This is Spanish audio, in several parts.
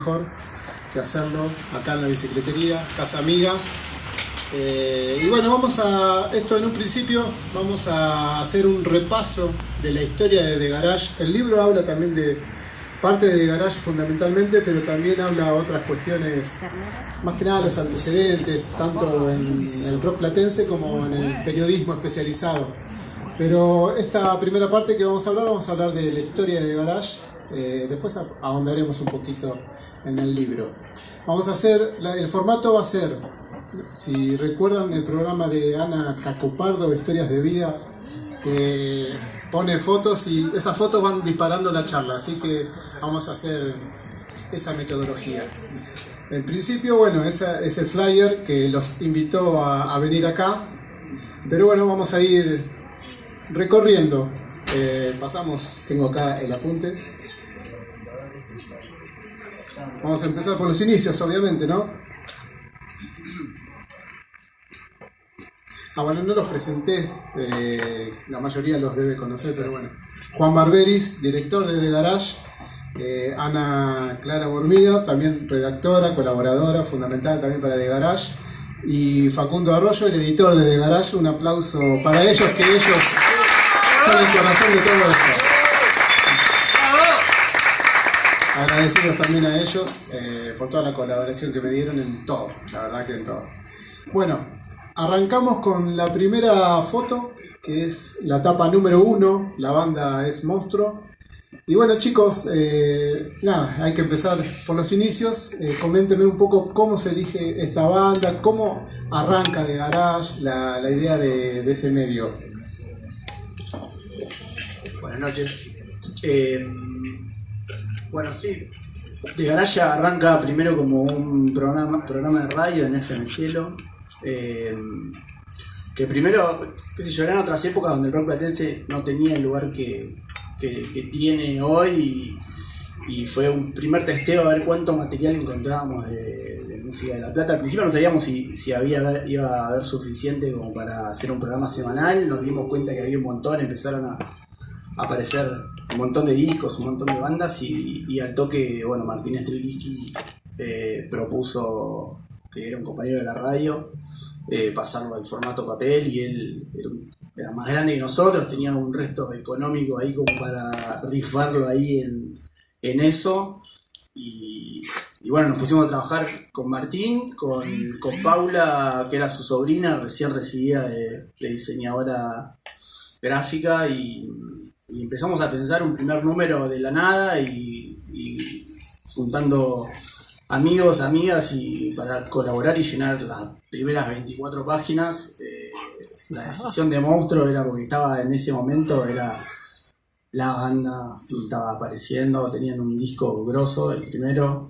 mejor que hacerlo acá en la bicicletería, casa amiga. Y bueno, esto en un principio vamos a hacer un repaso de la historia de The Garage. El libro habla también de parte de The Garage fundamentalmente, pero también habla de otras cuestiones, más que nada los antecedentes, tanto en el rock platense como en el periodismo especializado. Pero esta primera parte que vamos a hablar de la historia de The Garage. Después ahondaremos un poquito en el libro. El formato va a ser, si recuerdan el programa de Ana Cacopardo, Historias de Vida, que pone fotos y esas fotos van disparando la charla, así que vamos a hacer esa metodología. En principio, bueno, ese es el flyer que los invitó a venir acá, pero bueno, vamos a ir recorriendo. Tengo acá el apunte. Vamos a empezar por los inicios, obviamente, ¿no? Bueno, no los presenté, la mayoría los debe conocer, pero bueno. Juan Barberis, director de The Garage. Ana Clara Bormida, también redactora, colaboradora, fundamental también para The Garage. Y Facundo Arroyo, el editor de The Garage. Un aplauso para ellos, que ellos son el corazón de todo esto. Agradecidos también a ellos por toda la colaboración que me dieron en todo, la verdad que en todo. Bueno, arrancamos con la primera foto, que es la tapa número 1, la banda es Monstruo. Y bueno, chicos, hay que empezar por los inicios. Coméntenme un poco cómo se elige esta banda, cómo arranca The Garage, la idea de ese medio. Buenas noches. Bueno, sí, The Garage arranca primero como un programa de radio en FM Cielo, que primero, qué sé yo, eran otras épocas donde el rock platense no tenía el lugar que tiene hoy, y fue un primer testeo a ver cuánto material encontrábamos de música de La Plata. Al principio no sabíamos si iba a haber suficiente como para hacer un programa semanal. Nos dimos cuenta que había un montón, empezaron a aparecer un montón de discos, un montón de bandas, y al toque, bueno, Martín Strelitzky propuso, que era un compañero de la radio, pasarlo al formato papel, y él era más grande que nosotros, tenía un resto económico ahí como para rifarlo ahí en eso, y bueno, nos pusimos a trabajar con Martín, con Paula, que era su sobrina, recién recibida de diseñadora gráfica, y empezamos a pensar un primer número de la nada, y juntando amigos, amigas, y para colaborar y llenar las primeras 24 páginas. La decisión de Monstruo era porque estaba en ese momento, era la banda que estaba apareciendo, tenían un disco grosso, el primero,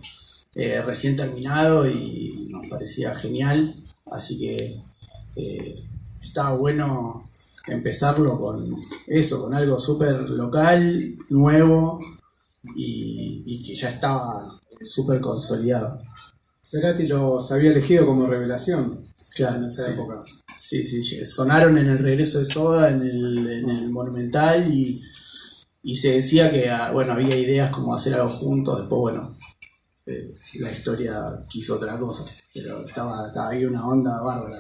recién terminado, y nos parecía genial, así que estaba bueno empezarlo con algo súper local, nuevo, y que ya estaba súper consolidado. Cerati los había elegido como revelación, claro, en esa época. Sí, sonaron en el regreso de Soda, en el Monumental, y se decía que había ideas como hacer algo juntos. Después, bueno, la historia quiso otra cosa, pero estaba ahí una onda bárbara,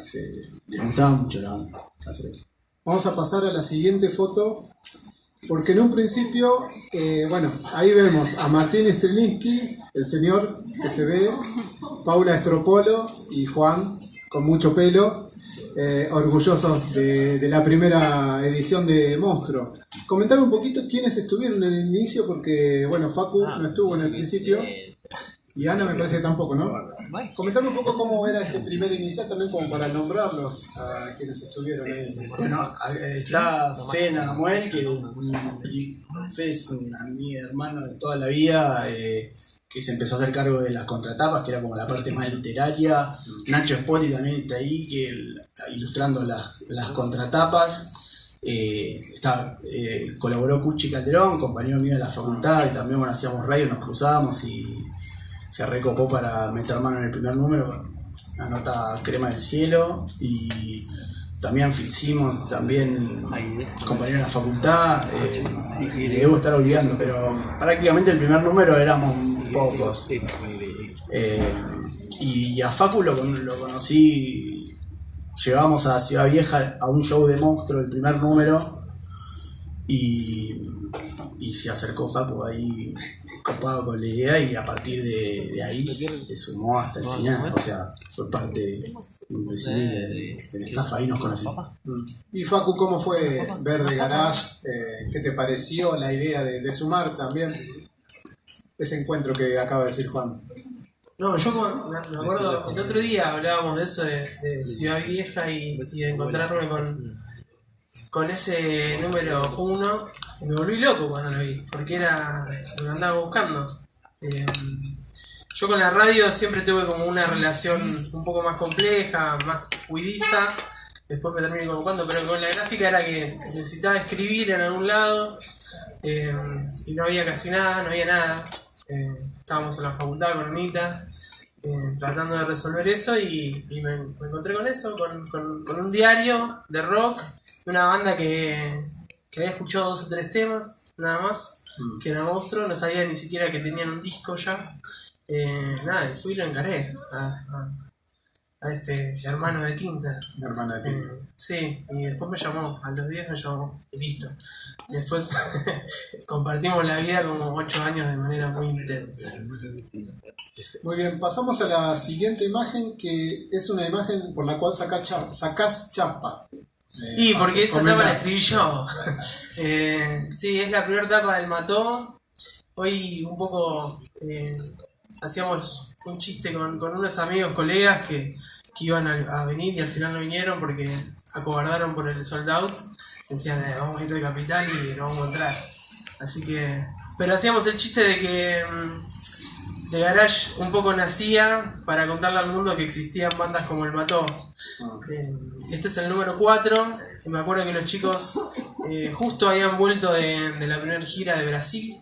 les gustaba mucho la onda. Vamos a pasar a la siguiente foto, porque en un principio, ahí vemos a Martín Strelitzky, el señor que se ve, Paula Estropolo y Juan, con mucho pelo, orgullosos de la primera edición de Monstruo. Comentame un poquito quiénes estuvieron en el inicio, porque, Facu no estuvo en el principio, y Ana me parece que tampoco, ¿no? Comentame un poco cómo era ese primer inicial, también como para nombrarlos a quienes estuvieron ahí. Bueno, está Fe Nagamuel, que Fe es mi hermano de toda la vida, que se empezó a hacer cargo de las contratapas, que era como la parte más literaria. Nacho Spotti también está ahí, ilustrando las contratapas. Colaboró Cuchi Calderón, compañero mío de la facultad, y también hacíamos radio, nos cruzábamos, y se recopó para meter mano en el primer número, la nota Crema del Cielo, y también hicimos compañeros de la facultad, y debo estar olvidando, pero prácticamente el primer número éramos pocos. Y a Facu lo conocí, llegamos a Ciudad Vieja a un show de Monstruo, el primer número, y se acercó Facu ahí copado con la idea, y a partir de ahí se sumó hasta el final, o sea, fue parte imprescindible del staff, ahí nos conocimos. Y Facu, ¿cómo fue ver The Garage? ¿Qué te pareció la idea de sumar también ese encuentro que acaba de decir Juan? No, yo me acuerdo, el otro día hablábamos de eso, de Ciudad Vieja y de encontrarme con ese número 1, y me volví loco cuando lo vi, porque lo andaba buscando. Yo con la radio siempre tuve como una relación un poco más compleja, más huidiza, después me terminé ocupando, pero con la gráfica era que necesitaba escribir en algún lado, y no había casi nada, no había nada. Estábamos en la facultad con Anita, tratando de resolver eso, y me encontré con eso, con un diario de rock, de una banda que había escuchado 2 o 3 temas, nada más, que era Monstruo, no sabía ni siquiera que tenían un disco ya. Nada, y fui y lo encaré a este hermano de tinta. Hermana de tinta. Sí, y después me llamó, a los 10 me llamó, y listo. Y después compartimos la vida como 8 años de manera muy intensa. Muy bien, pasamos a la siguiente imagen, que es una imagen por la cual sacás chapa. Y porque esa tapa la escribí yo. Sí, es la primera tapa del Mató. Hoy un poco hacíamos un chiste con unos amigos, colegas que iban a venir y al final no vinieron porque acobardaron por el sold out. Decían, vamos a ir de Capital y no vamos a entrar. Así que... Pero hacíamos el chiste de que The Garage un poco nacía para contarle al mundo que existían bandas como el Mató. Este es el número 4, y me acuerdo que los chicos justo habían vuelto de la primera gira de Brasil,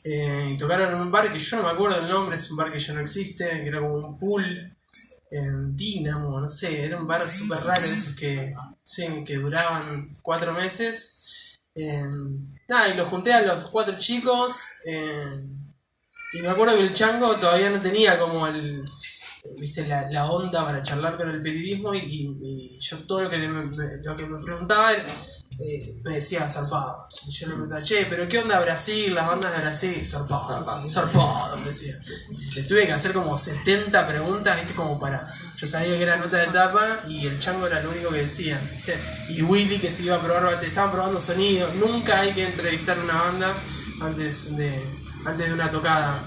y tocaron en un bar que yo no me acuerdo el nombre, es un bar que ya no existe, que era como un pool, Dínamo, no sé, era un bar súper raro de esos que duraban 4 meses. Nada, y los junté a los 4 chicos, y me acuerdo que el Chango todavía no tenía como viste la onda para charlar con el periodismo, y yo todo lo que me preguntaba me decía zarpado. Y yo le preguntaba, che, pero ¿qué onda Brasil? Las bandas de Brasil, zarpado, me decía. Le tuve que hacer como 70 preguntas, viste, como para... Yo sabía que era nota de tapa y el Chango era lo único que decía, ¿viste? Y Willy que se iba a probar, estaban probando sonido. Nunca hay que entrevistar una banda antes de una tocada,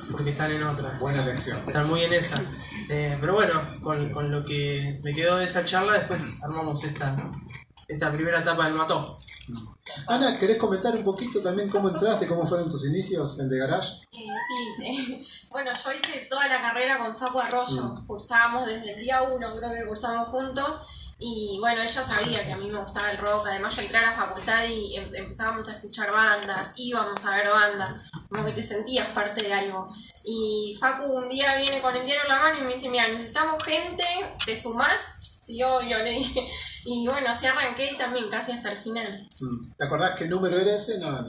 porque están en otra. Buena elección. Están muy en esa. Pero bueno, con lo que me quedó de esa charla, después armamos esta primera etapa del Mató. Ana, ¿querés comentar un poquito también cómo entraste, cómo fueron tus inicios en The Garage? Sí, bueno, yo hice toda la carrera con Facu Arroyo. Cursábamos desde el día 1, creo que cursamos juntos. Y bueno, ella sabía que a mí me gustaba el rock. Además yo entré a la facultad y empezábamos a escuchar bandas, íbamos a ver bandas, como que te sentías parte de algo. Y Facu un día viene con el diario en la mano y me dice, mira, necesitamos gente, ¿te sumás? Sí, yo le dije. Y bueno, así arranqué también casi hasta el final. ¿Te acordás qué número era ese? No.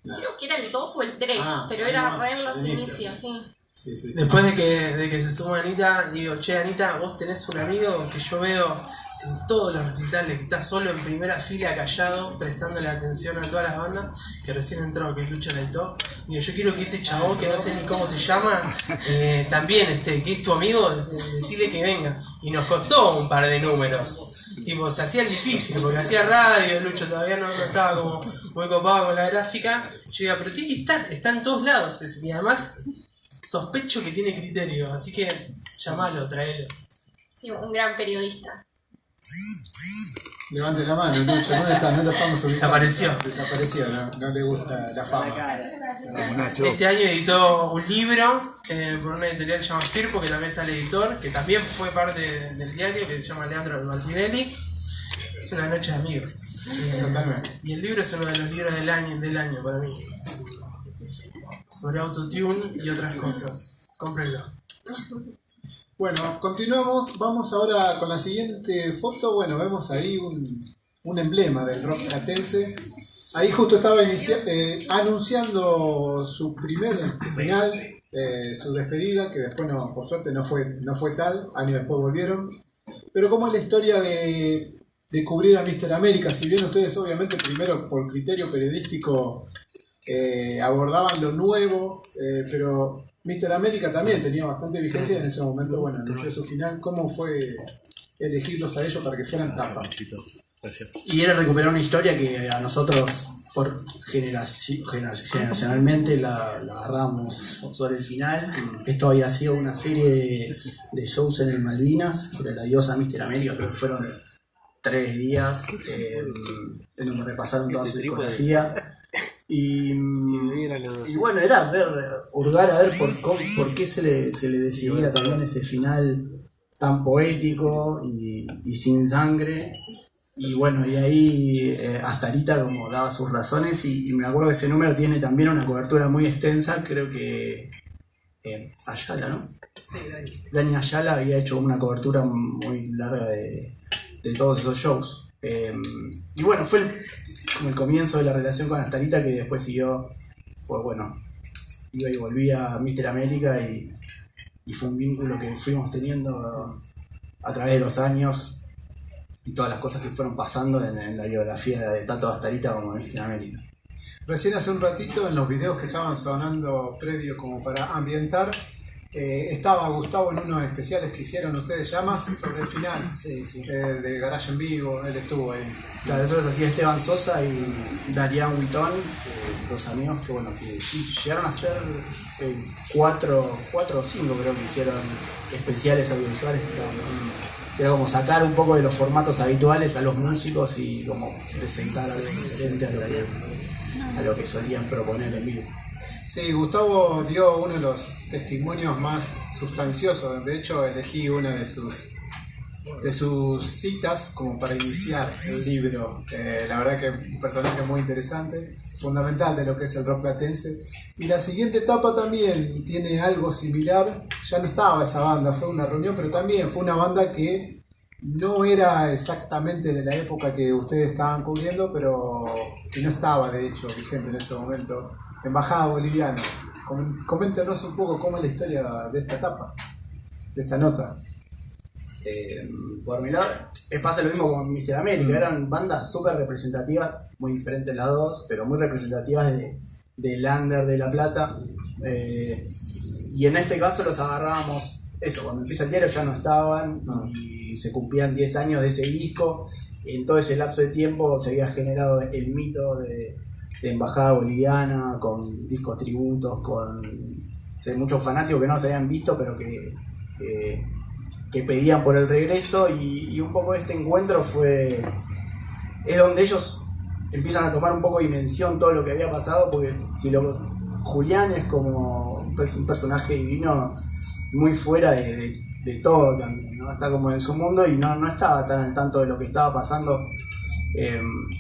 Creo que era el 2 o el 3, pero era re en los inicios, sí. Sí. Después de que se suma Anita, digo, che Anita, vos tenés un amigo que yo veo en todos los recitales, que está solo en primera fila, callado, prestándole atención a todas las bandas, que recién entró, que es Lucho Laitó. Digo, yo quiero que ese chabón, que no sé ni cómo se llama, también, que es tu amigo, decirle que venga. Y nos costó un par de números. Tipo, se hacía difícil, porque hacía radio, Lucho todavía no estaba como muy copado con la gráfica. Yo digo, pero tiene que estar, está en todos lados. Y además, sospecho que tiene criterio, así que llamalo, traelo. Sí, un gran periodista. Levante la mano, Lucho, ¿dónde está? No lo estamos ubicando. Desapareció, no le gusta la fama. Este año editó un libro por una editorial llamada Firpo, que también está el editor, que también fue parte del diario, que se llama Leandro Martinelli. Es una noche de amigos. Y el libro es uno de los libros del año para mí. Sobre autotune y otras cosas. Cómprenlo. Bueno, continuamos. Vamos ahora con la siguiente foto. Bueno, vemos ahí un emblema del rock platense. Ahí justo estaba anunciando su primer final su despedida, que después no, por suerte no fue tal, años después volvieron. Pero como es la historia de cubrir a Mr. América, si bien ustedes obviamente primero por criterio periodístico abordaban lo nuevo, pero Mr. América también tenía bastante vigencia en ese momento, bueno, anunció su final. ¿Cómo fue elegirlos a ellos para que fueran tapa? Y era recuperar una historia que a nosotros generacionalmente la agarramos sobre el final. Esto había sido una serie de shows en el Malvinas, sobre la diosa Mr. América, creo que fueron 3 días en donde repasaron toda su discografía. Y bueno, era hurgar a ver por qué se le decidía también ese final tan poético y sin sangre. Y bueno, y ahí Astarita como daba sus razones, y me acuerdo que ese número tiene también una cobertura muy extensa, creo que Ayala, ¿no? Sí, Dani Ayala había hecho una cobertura muy larga de todos esos shows. Y bueno, fue como el comienzo de la relación con Astarita, que después siguió, pues bueno, iba y volvía a Mr. América, y fue un vínculo que fuimos teniendo a través de los años y todas las cosas que fueron pasando en la biografía de tanto Astarita como de Mr. América. Recién hace un ratito en los videos que estaban sonando previo como para ambientar, estaba Gustavo en unos especiales que hicieron ustedes llamas sobre el final, Sí. de Garage en vivo, él estuvo ahí. Claro, eso los hacía Esteban Sosa y Darian Huitón, dos amigos que bueno, que sí, llegaron a hacer 4 o 5 creo que hicieron especiales audiovisuales, que era como sacar un poco de los formatos habituales a los músicos y como presentar algo diferente a lo que solían proponer en vivo. Sí, Gustavo dio uno de los testimonios más sustanciosos. De hecho, elegí una de sus citas como para iniciar el libro. La verdad que un personaje muy interesante, fundamental de lo que es el rock platense. Y la siguiente etapa también tiene algo similar. Ya no estaba esa banda, fue una reunión, pero también fue una banda que no era exactamente de la época que ustedes estaban cubriendo, pero que no estaba de hecho vigente en ese momento. Embajada Boliviana. Coméntenos un poco cómo es la historia de esta etapa, de esta nota. Por mi lado, pasa lo mismo con Mr. América, eran bandas súper representativas, muy diferentes las dos, pero muy representativas del under de La Plata. Y en este caso los agarrábamos, eso, cuando empieza el diario ya no estaban, y se cumplían 10 años de ese disco. En todo ese lapso de tiempo se había generado el mito de Embajada Boliviana, con discos tributos, con muchos fanáticos que no se habían visto, pero que pedían por el regreso, y un poco este encuentro es donde ellos empiezan a tomar un poco de dimensión todo lo que había pasado, porque Julián es como un personaje divino, muy fuera de todo también, ¿no? Está como en su mundo y no estaba tan al tanto de lo que estaba pasando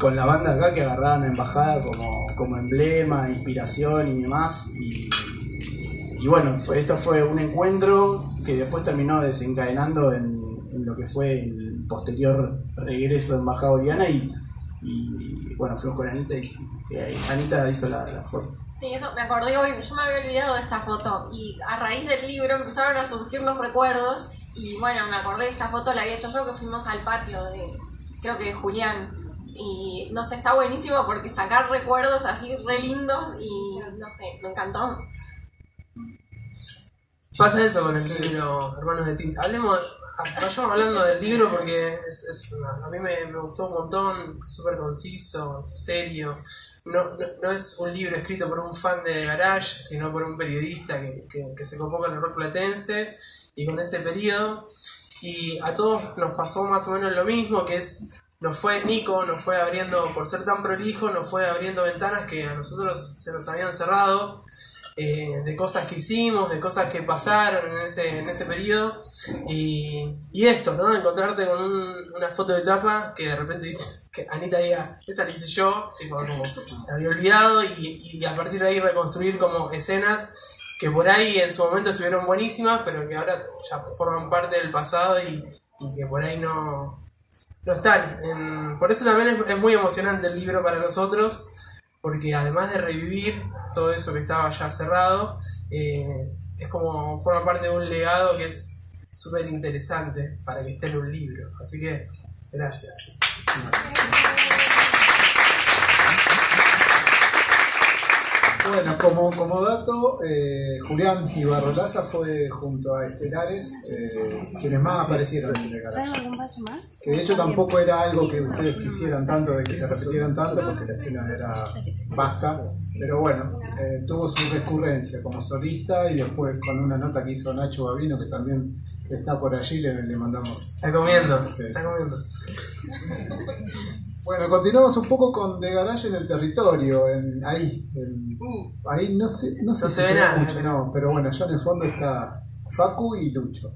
con la banda acá, que agarraban a Embajada como emblema, inspiración y demás. Y bueno, esto fue un encuentro que después terminó desencadenando en lo que fue el posterior regreso de Embajada Boliviana, y bueno, fuimos con Anita y Anita hizo la foto. Sí, eso me acordé hoy, yo me había olvidado de esta foto y a raíz del libro empezaron a surgir los recuerdos y bueno, me acordé de esta foto, la había hecho yo, que fuimos al patio creo que de Julián, y no sé, está buenísimo porque sacar recuerdos así re lindos y no sé, me encantó. Pasa eso con el libro Hermanos de Tinta. Vayamos hablando del libro porque a mí me gustó un montón, súper conciso, serio. No es un libro escrito por un fan de Garage, sino por un periodista que se copó con el rock platense y con ese periodo. Y a todos nos pasó más o menos lo mismo, que Nico nos fue abriendo, por ser tan prolijo, nos fue abriendo ventanas que a nosotros se nos habían cerrado, de cosas que hicimos, de cosas que pasaron en ese periodo. Y esto, ¿no? Encontrarte con una foto de tapa que de repente dice que Anita diga, esa la hice yo, tipo, como se había olvidado, y a partir de ahí reconstruir como escenas que por ahí en su momento estuvieron buenísimas, pero que ahora ya forman parte del pasado y que por ahí no están. Por eso también es muy emocionante el libro para nosotros, porque además de revivir todo eso que estaba ya cerrado, es como forma parte de un legado que es súper interesante para que esté en un libro. Así que, gracias. Bueno, como dato, Julián Ibarrolaza fue junto a Estelares quienes más aparecieron en The Garage. ¿Algún vaso más? Que de hecho tampoco era algo que ustedes quisieran tanto, de que se repitieran tanto, porque la escena era vasta. Pero bueno, tuvo su recurrencia como solista y después con una nota que hizo Nacho Babino, que también está por allí, le mandamos. Está comiendo, Sí. está comiendo. Bueno, continuamos un poco con The Garage en el territorio, ahí no sé No si se ve ve nada, mucho, no, pero bueno, allá en el fondo está Facu y Lucho.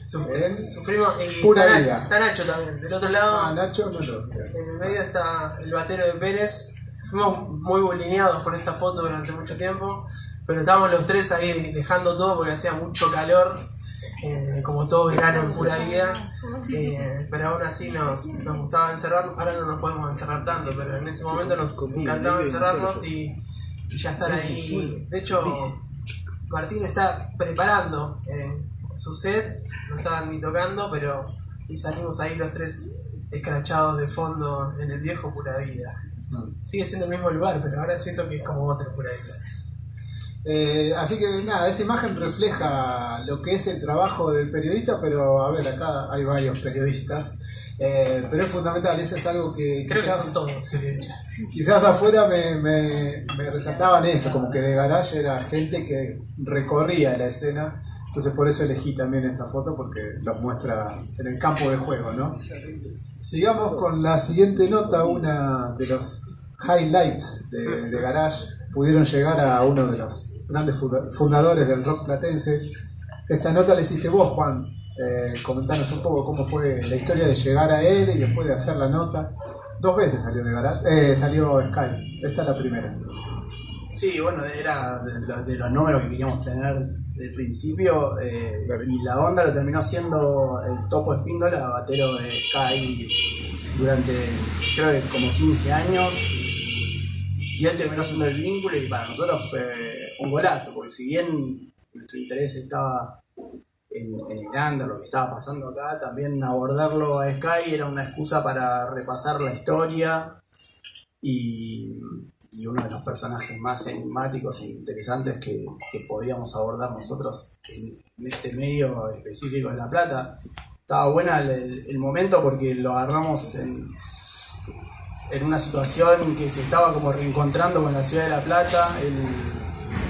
Sufrimos y Pura está, vida. está Nacho también. Del otro lado, Nacho no lo veo. en el medio está el batero de Pérez. Fuimos muy bulineados por esta foto durante mucho tiempo, pero estábamos los tres ahí dejando todo porque hacía mucho calor, como todo verano en Pura Vida, pero aún así nos gustaba encerrarnos. Ahora no nos podemos encerrar tanto, pero en ese momento nos encantaba encerrarnos y ya estar ahí. De hecho, Martín está preparando su set, no estaban ni tocando, pero y salimos ahí los tres escrachados de fondo en el viejo Pura Vida. Sigue siendo el mismo lugar, pero ahora siento que es como otro Pura Vida. Así que nada, esa imagen refleja lo que es el trabajo del periodista, pero a ver, acá hay varios periodistas, pero es fundamental, eso es algo que Creo que quizás, son todos. quizás de afuera me resaltaban eso, como que The Garage era gente que recorría la escena, entonces por eso elegí también esta foto, porque los muestra en el campo de juego, ¿no? Sigamos con la siguiente nota, una de los highlights de Garage. Pudieron llegar a uno de los grandes fundadores del rock platense. Esta nota la hiciste vos, Juan. Comentanos un poco cómo fue la historia de llegar a él y después de hacer la nota. 2 veces salió de Garage, salió Sky. Esta es la primera. Sí, bueno, era de los números que queríamos tener del principio, y la onda lo terminó siendo el Topo Espíndola, batero de Sky durante creo que como 15 años, y él terminó siendo el vínculo, y para nosotros fue un golazo, porque si bien nuestro interés estaba en el under, lo que estaba pasando acá, también abordarlo a Sky era una excusa para repasar la historia y uno de los personajes más enigmáticos e interesantes que podíamos abordar nosotros en este medio específico de La Plata. Estaba buena el momento porque lo agarramos en una situación que se estaba como reencontrando con la ciudad de La Plata. Él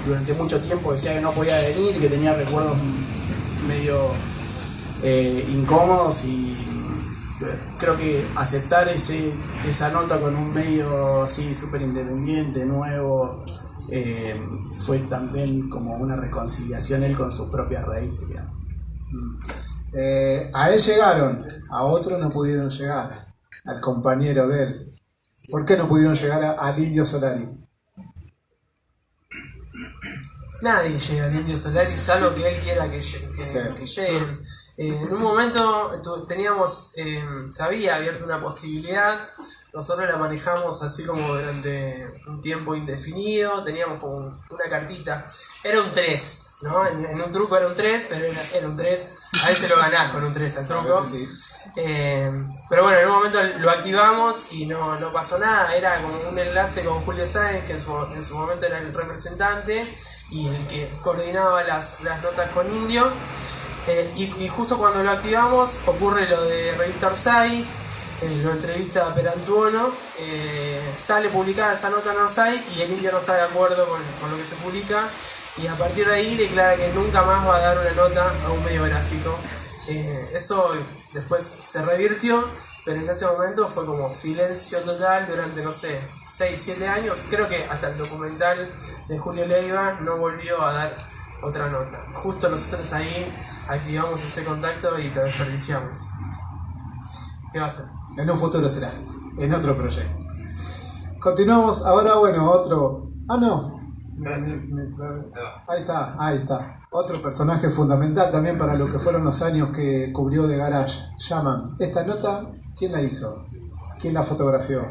durante mucho tiempo decía que no podía venir, que tenía recuerdos medio incómodos, y creo que aceptar esa nota con un medio así súper independiente, nuevo, fue también como una reconciliación él con sus propias raíces. A él llegaron, a otros no pudieron llegar, al compañero de él. ¿Por qué no pudieron llegar al Indio Solari? Nadie llega al Indio Solari, salvo que él quiera que lleguen. En un momento teníamos, se había abierto una posibilidad, nosotros la manejamos así como durante un tiempo indefinido, teníamos como una cartita, era un 3, ¿no? En un truco era un 3, pero era un 3, a veces lo ganás con un 3 al truco. Sí. Pero bueno, en un momento lo activamos y no pasó nada, era como un enlace con Julio Sáenz, que en su momento era el representante y el que coordinaba las notas con Indio. Y justo cuando lo activamos ocurre lo de Revista Orsay, lo entrevista a Perantuono, sale publicada esa nota en Orsay y el Indio no está de acuerdo con lo que se publica, y a partir de ahí declara que nunca más va a dar una nota a un medio gráfico. Eso después se revirtió, pero en ese momento fue como silencio total durante, no sé, 6, 7 años. Creo que hasta el documental de Julio Leiva no volvió a dar otra nota. Justo nosotros ahí activamos ese contacto y lo desperdiciamos. ¿Qué va a hacer? En un futuro será, en otro proyecto. Continuamos ahora, bueno, otro... Ah, no. Ahí está. Otro personaje fundamental también para lo que fueron los años que cubrió The Garage. Llaman. Esta nota, ¿quién la hizo? ¿Quién la fotografió?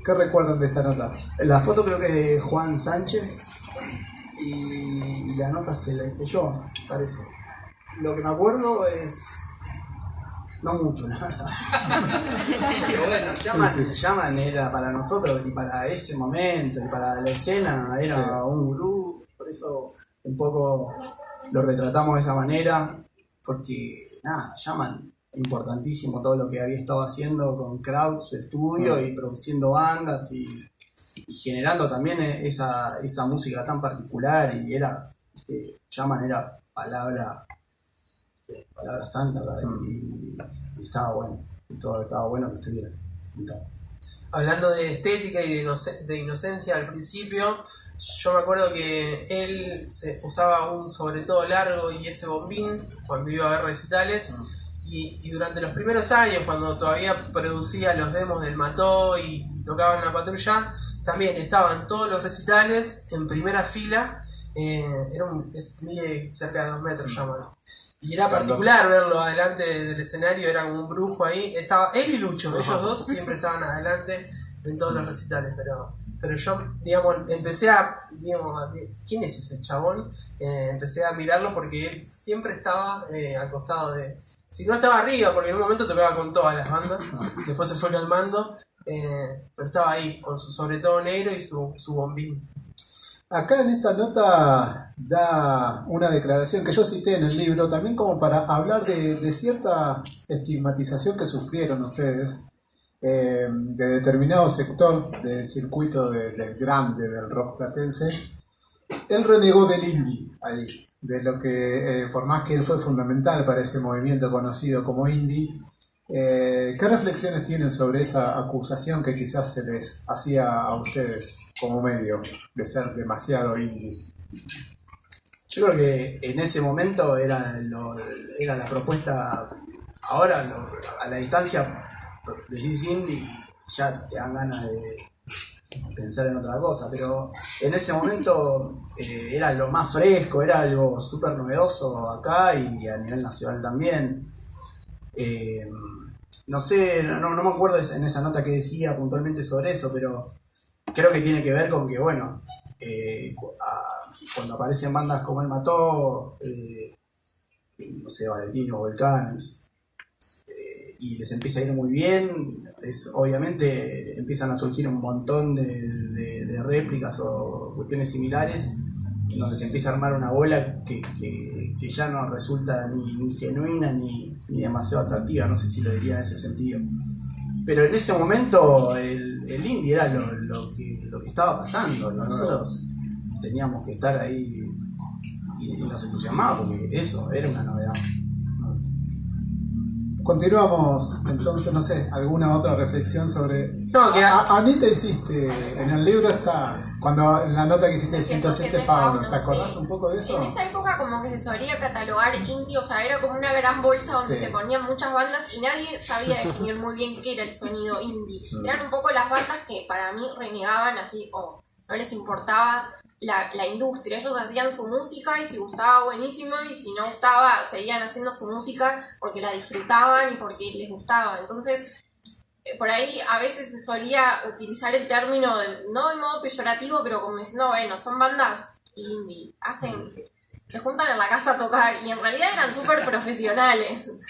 ¿Qué recuerdan de esta nota? La foto creo que es de Juan Sánchez, y la nota se la hice yo, parece. Lo que me acuerdo es... No mucho, la verdad. Pero bueno, Yaman era para nosotros y para ese momento y para la escena era un gurú, por eso un poco lo retratamos de esa manera, porque nada, Yaman, importantísimo todo lo que había estado haciendo con Kraut, su estudio, y produciendo bandas y generando también esa música tan particular, y era, Yaman era palabra santa, y estaba bueno, estaba bueno que estuviera. Hablando de estética y de inocencia al principio, yo me acuerdo que él usaba un sobre todo largo y ese bombín cuando iba a ver recitales, y durante los primeros años, cuando todavía producía los demos del Mató y tocaba en la patrulla, también estaban todos los recitales en primera fila. Mide cerca de 2 metros, Yaman. Y era particular verlo adelante del escenario, era como un brujo ahí. Estaba él y Lucho, ellos dos siempre estaban adelante en todos los recitales, pero yo, digamos, empecé a, ¿quién es ese chabón? Empecé a mirarlo porque él siempre estaba al costado de... Si no estaba arriba, porque en un momento tocaba con todas las bandas, después se fue calmando, pero estaba ahí con su sobre todo negro y su bombín. Acá en esta nota da una declaración que yo cité en el libro, también como para hablar de cierta estigmatización que sufrieron ustedes de determinado sector del circuito del grande del rock platense. Él renegó del indie ahí, de lo que, por más que él fue fundamental para ese movimiento conocido como indie. ¿Qué reflexiones tienen sobre esa acusación que quizás se les hacía a ustedes como medio de ser demasiado indie? Yo creo que en ese momento era la propuesta. Ahora a la distancia decís indie y ya te dan ganas de pensar en otra cosa, pero en ese momento era lo más fresco, era algo súper novedoso acá y a nivel nacional también. No sé, no me acuerdo en esa nota que decía puntualmente sobre eso, pero creo que tiene que ver con que, bueno, cuando aparecen bandas como El Mató, no sé, Valentino, Volcán, y les empieza a ir muy bien, obviamente empiezan a surgir un montón de réplicas o cuestiones similares, donde se empieza a armar una bola que ya no resulta ni genuina ni demasiado atractiva, no sé si lo diría en ese sentido. Pero en ese momento el indie era lo que estaba pasando, y nosotros teníamos que estar ahí y nos entusiasmaba porque eso era una novedad. Continuamos, entonces, no sé, alguna otra reflexión sobre... No, que Anita, hiciste, en el libro está, cuando en la nota que hiciste de 107 Faunos, ¿te acordás un poco de eso? En esa época como que se solía catalogar indie, o sea, era como una gran bolsa donde se ponían muchas bandas y nadie sabía definir muy bien qué era el sonido indie. Eran un poco las bandas que para mí renegaban así, o no les importaba la industria. Ellos hacían su música y si gustaba buenísimo, y si no gustaba seguían haciendo su música porque la disfrutaban y porque les gustaba. Entonces por ahí a veces se solía utilizar el término no de modo peyorativo, pero como diciendo, bueno, son bandas indie, se juntan en la casa a tocar, y en realidad eran súper profesionales.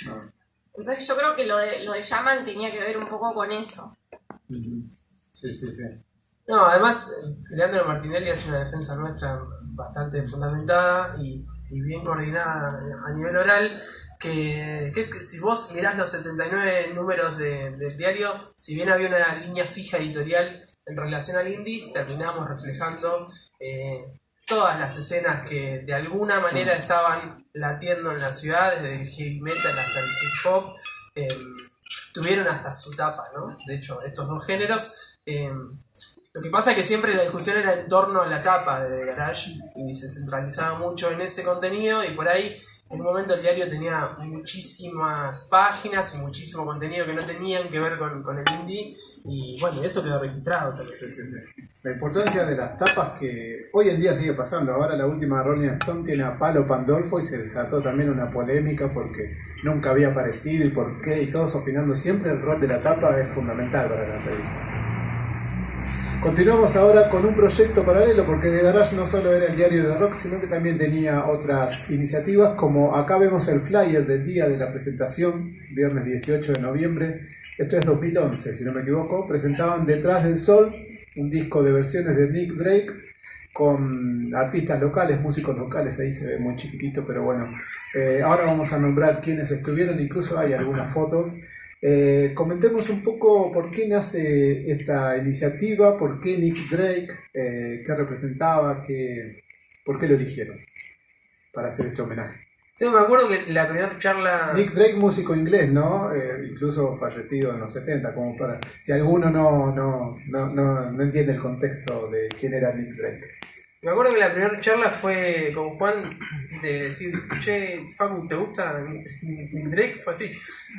Entonces yo creo que lo de Yaman tenía que ver un poco con eso. Sí. No, además, Leandro Martinelli hace una defensa nuestra bastante fundamentada y bien coordinada a nivel oral, que es que si vos mirás los 79 números del diario, si bien había una línea fija editorial en relación al indie, terminamos reflejando todas las escenas que de alguna manera estaban latiendo en la ciudad, desde el heavy metal hasta el hip hop, tuvieron hasta su tapa, ¿no? De hecho, estos dos géneros... Lo que pasa es que siempre la discusión era en torno a la tapa de The Garage y se centralizaba mucho en ese contenido, y por ahí en un momento el diario tenía muchísimas páginas y muchísimo contenido que no tenían que ver con el indie, y bueno, eso quedó registrado también. Sí. La importancia de las tapas que hoy en día sigue pasando. Ahora la última Rolling Stone tiene a Palo Pandolfo y se desató también una polémica porque nunca había aparecido y por qué, y todos opinando. Siempre el rol de la tapa es fundamental para la revista. Continuamos ahora con un proyecto paralelo, porque The Garage no solo era el diario de rock, sino que también tenía otras iniciativas, como acá vemos el flyer del día de la presentación, viernes 18 de noviembre, esto es 2011 si no me equivoco, presentaban Detrás del Sol, un disco de versiones de Nick Drake, con artistas locales, músicos locales, ahí se ve muy chiquitito, pero bueno, ahora vamos a nombrar quiénes estuvieron, incluso hay algunas fotos. Comentemos un poco por qué nace esta iniciativa, por qué Nick Drake, qué representaba, por qué lo eligieron para hacer este homenaje. Sí, me acuerdo que la primera charla... Nick Drake, músico inglés, ¿no? Incluso fallecido en los 70, como para... Si alguno no entiende el contexto de quién era Nick Drake. Me acuerdo que la primera charla fue con Juan de decir, che, Facu, ¿te gusta Nick Drake? Fue así.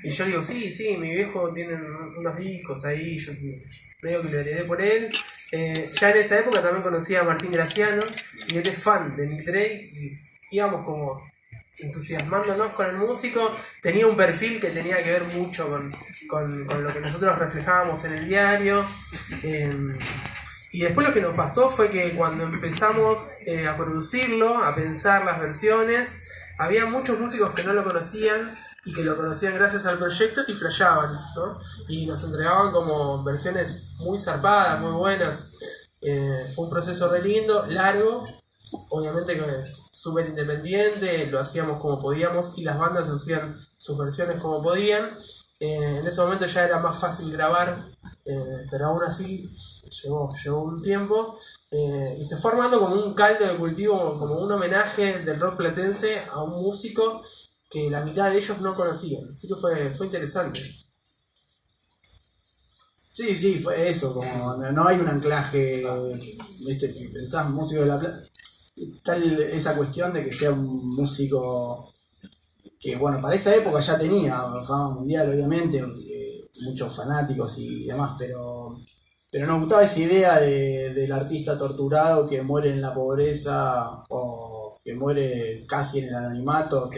Y yo digo, sí, mi viejo tiene unos discos ahí, yo medio que lo heredé por él. Ya en esa época también conocí a Martín Graciano, y él es fan de Nick Drake, y íbamos como entusiasmándonos con el músico. Tenía un perfil que tenía que ver mucho con lo que nosotros reflejábamos en el diario. Y después lo que nos pasó fue que cuando empezamos a producirlo, a pensar las versiones, había muchos músicos que no lo conocían y que lo conocían gracias al proyecto y flasheaban, ¿no? Y nos entregaban como versiones muy zarpadas, muy buenas. Fue un proceso re lindo, largo, obviamente que súper independiente, lo hacíamos como podíamos y las bandas hacían sus versiones como podían. En ese momento ya era más fácil grabar, pero aún así llevó un tiempo, y se fue armando como un caldo de cultivo, como un homenaje del rock platense a un músico que la mitad de ellos no conocían, así que fue interesante. Sí, fue eso, como no hay un anclaje, ¿viste? Si pensás músico de La Plata, tal esa cuestión de que sea un músico que, bueno, para esa época ya tenía fama mundial, obviamente, muchos fanáticos y demás, pero nos gustaba esa idea del artista torturado que muere en la pobreza o que muere casi en el anonimato,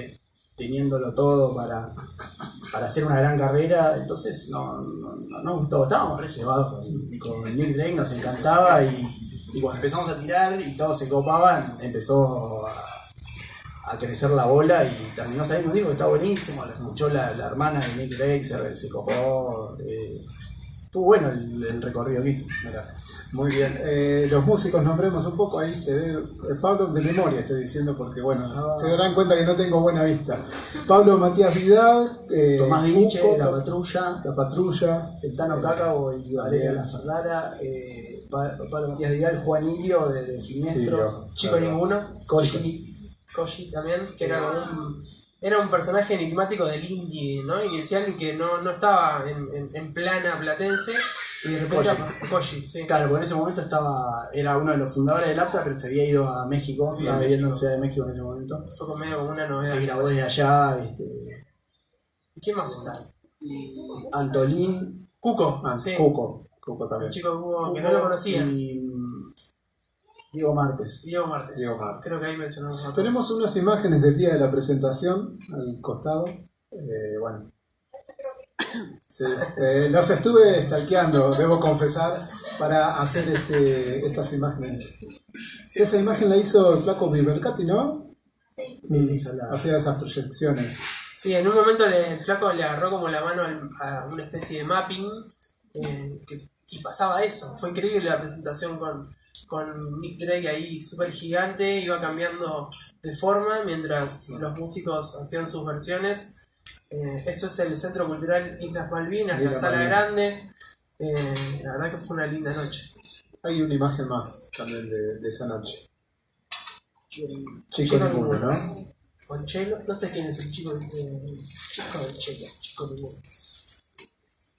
teniéndolo todo para hacer una gran carrera. Entonces no nos gustó, estábamos reservados con Nick Drake, nos encantaba, y cuando empezamos a tirar y todos se copaban, empezó a crecer la bola y terminó saliendo un disco que está buenísimo. Lo escuchó la hermana de Nick Drake, se copó. Estuvo bueno el recorrido que hizo. Muy bien, los músicos nombremos un poco, ahí se ve, Pablo de memoria estoy diciendo porque bueno, se darán cuenta que no tengo buena vista. Pablo Matías Vidal, Tomás Vinche, Cuco, La Patrulla, el Tano Cácabo y Valeria La Ferrara, Pablo Matías Vidal, Juanillo de Siniestros, Chico Ninguno, Koji también, que era un personaje enigmático del indie, ¿no? Y decía alguien que no estaba en plana platense, y de repente Koji, sí. Claro, porque en ese momento era uno de los fundadores del Aptra, pero se había ido a México, estaba viviendo en Ciudad de México en ese momento. Fue como medio como una novedad. Se grabó desde allá. ¿Y quién más está? Antolín. Cuco, sí. Cuco también. El chico Cuco, que no lo conocía. Y Diego Martes. Creo que ahí mencionamos a Tenemos unas imágenes del día de la presentación al costado. Bueno. Sí, los estuve stalkeando, debo confesar, para hacer estas imágenes. Esa imagen la hizo el flaco Vivercati, ¿no? Sí. Hacía esas proyecciones. Sí, en un momento el flaco le agarró como la mano a una especie de mapping, y pasaba eso. Fue increíble la presentación con Nick Drake ahí súper gigante, iba cambiando de forma mientras los músicos hacían sus versiones. Esto es el Centro Cultural Islas Malvinas, la Sala Grande. La verdad que fue una linda noche. Hay una imagen más también de esa noche. Chico Ninguno, ¿no? Con Chelo, no sé quién es el chico del Chelo, Chico Ninguno.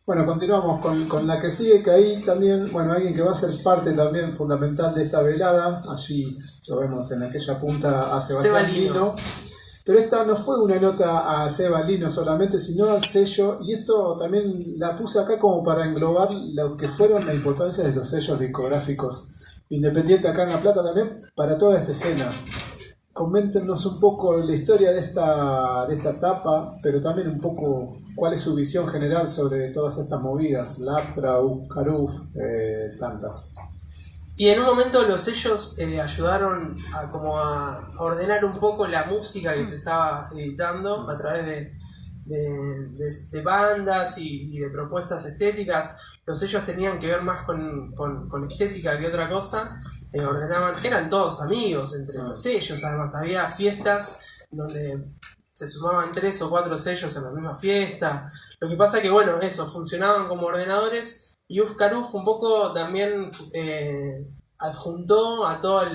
Bueno, continuamos con la que sigue, que ahí también, bueno, alguien que va a ser parte también fundamental de esta velada, allí lo vemos en aquella punta a Sebastián Lino. Pero esta no fue una nota a Seba Lino solamente, sino al sello, y esto también la puse acá como para englobar lo que fueron la importancia de los sellos discográficos independientes acá en La Plata también, para toda esta escena. Coméntenos un poco la historia de esta etapa, pero también un poco cuál es su visión general sobre todas estas movidas, Laptra, Caruf, tantas. Y en un momento los sellos ayudaron a ordenar un poco la música que se estaba editando a través de bandas y de propuestas estéticas. Los sellos tenían que ver más con estética que otra cosa. Ordenaban, eran todos amigos entre los sellos, además había fiestas donde se sumaban 3 o 4 sellos en la misma fiesta. Lo que pasa que bueno, eso, funcionaban como ordenadores. Y Uf un poco también adjuntó a todos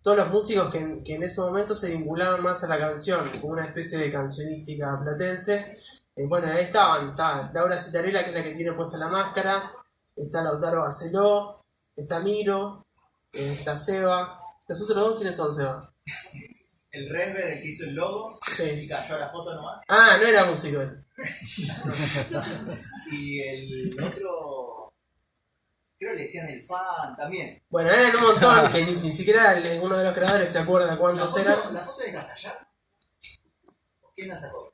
los músicos que en ese momento se vinculaban más a la canción, como una especie de cancionística platense. Bueno, ahí está Laura Citarella, que es la que tiene puesta la máscara, está Lautaro Barceló, está Miro, está Seba. ¿Los otros dos quiénes son, Seba? El Resber, el que hizo el logo, Sí. y cayó a la foto nomás. Ah, no era músico él. Y el otro, creo que le decían el fan también. Bueno, eran un montón que ni siquiera uno de los creadores se acuerda cuántos eran. ¿La foto de Castallar? ¿Quién la sacó?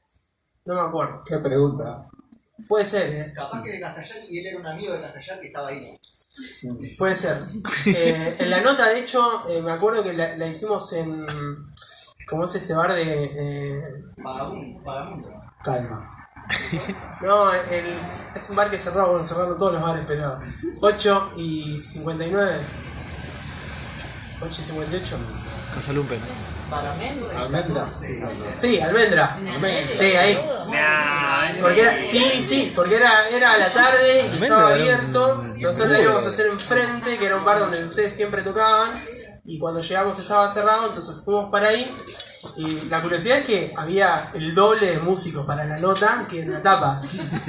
No me acuerdo. Qué pregunta. Puede ser, Capaz que de Castallar y él era un amigo de Castallar que estaba ahí. puede ser. En la nota, de hecho, me acuerdo que la hicimos en... ¿Cómo es este bar de...? Vagamundo. Calma. No, es un bar que cerró, bueno, cerraron todos los bares, pero 8 y 59. 8 y 58. Casalumpen. Almendra. Sí, Almendra. Sí, ahí. Porque porque era a la tarde y Almendra estaba era abierto. Nosotros la íbamos a hacer enfrente, que era un bar donde ustedes siempre tocaban. Y cuando llegamos estaba cerrado, entonces fuimos para ahí. Y la curiosidad es que había el doble de músicos para la nota que en la tapa.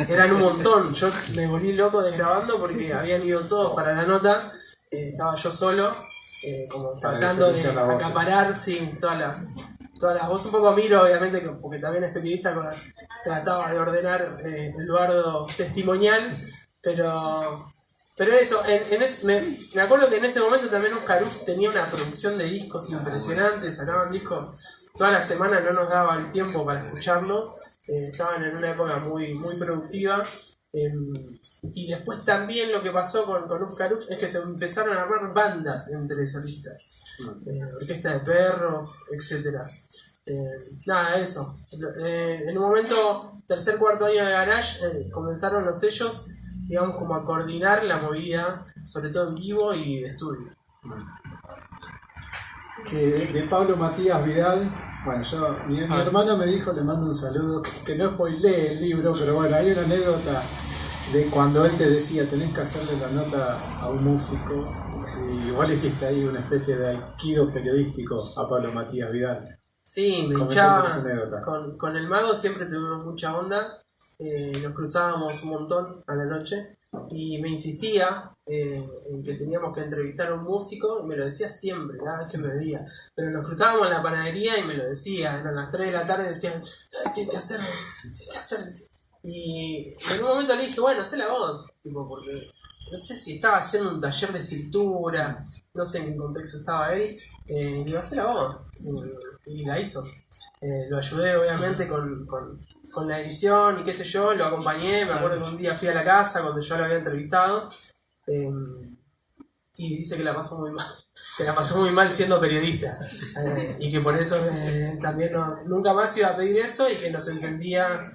Eran un montón. Yo me volví loco desgrabando porque habían ido todos para la nota. Estaba yo solo, como tratando de acaparar todas las voces. Un poco Miro, obviamente, porque también es periodista, trataba de ordenar el bardo testimonial. Pero eso, me acuerdo que en ese momento también Oscar Uf tenía una producción de discos impresionante, sacaban discos toda la semana, no nos daba el tiempo para escucharlo, estaban en una época muy, muy productiva. Y después también lo que pasó con Oscar Uf es que se empezaron a armar bandas entre solistas, orquesta de perros, etc. Nada, eso. En un momento, tercer, cuarto año de Garage, comenzaron los sellos, digamos, como a coordinar la movida, sobre todo en vivo y de estudio. Que de Pablo Matías Vidal, bueno, mi hermana me dijo, le mando un saludo, que no spoileé el libro, pero bueno, hay una anécdota de cuando él te decía, tenés que hacerle la nota a un músico, y igual hiciste ahí una especie de aikido periodístico a Pablo Matías Vidal. Sí, me hinchaba. Con el mago siempre tuvimos mucha onda. Nos cruzábamos un montón a la noche y me insistía en que teníamos que entrevistar a un músico y me lo decía siempre, cada vez que me veía. Pero nos cruzábamos en la panadería y me lo decía, eran las 3 de la tarde y decían, tienes que hacerlo. Y en un momento le dije, bueno, hacé la voz, tipo, porque no sé si estaba haciendo un taller de escritura, no sé en qué contexto estaba él, y iba a hacer la voz, y la hizo. Lo ayudé obviamente con la edición y qué sé yo, lo acompañé, me acuerdo que un día fui a la casa cuando yo lo había entrevistado, y dice que la pasó muy mal siendo periodista, y que por eso también nunca más iba a pedir eso y que nos entendía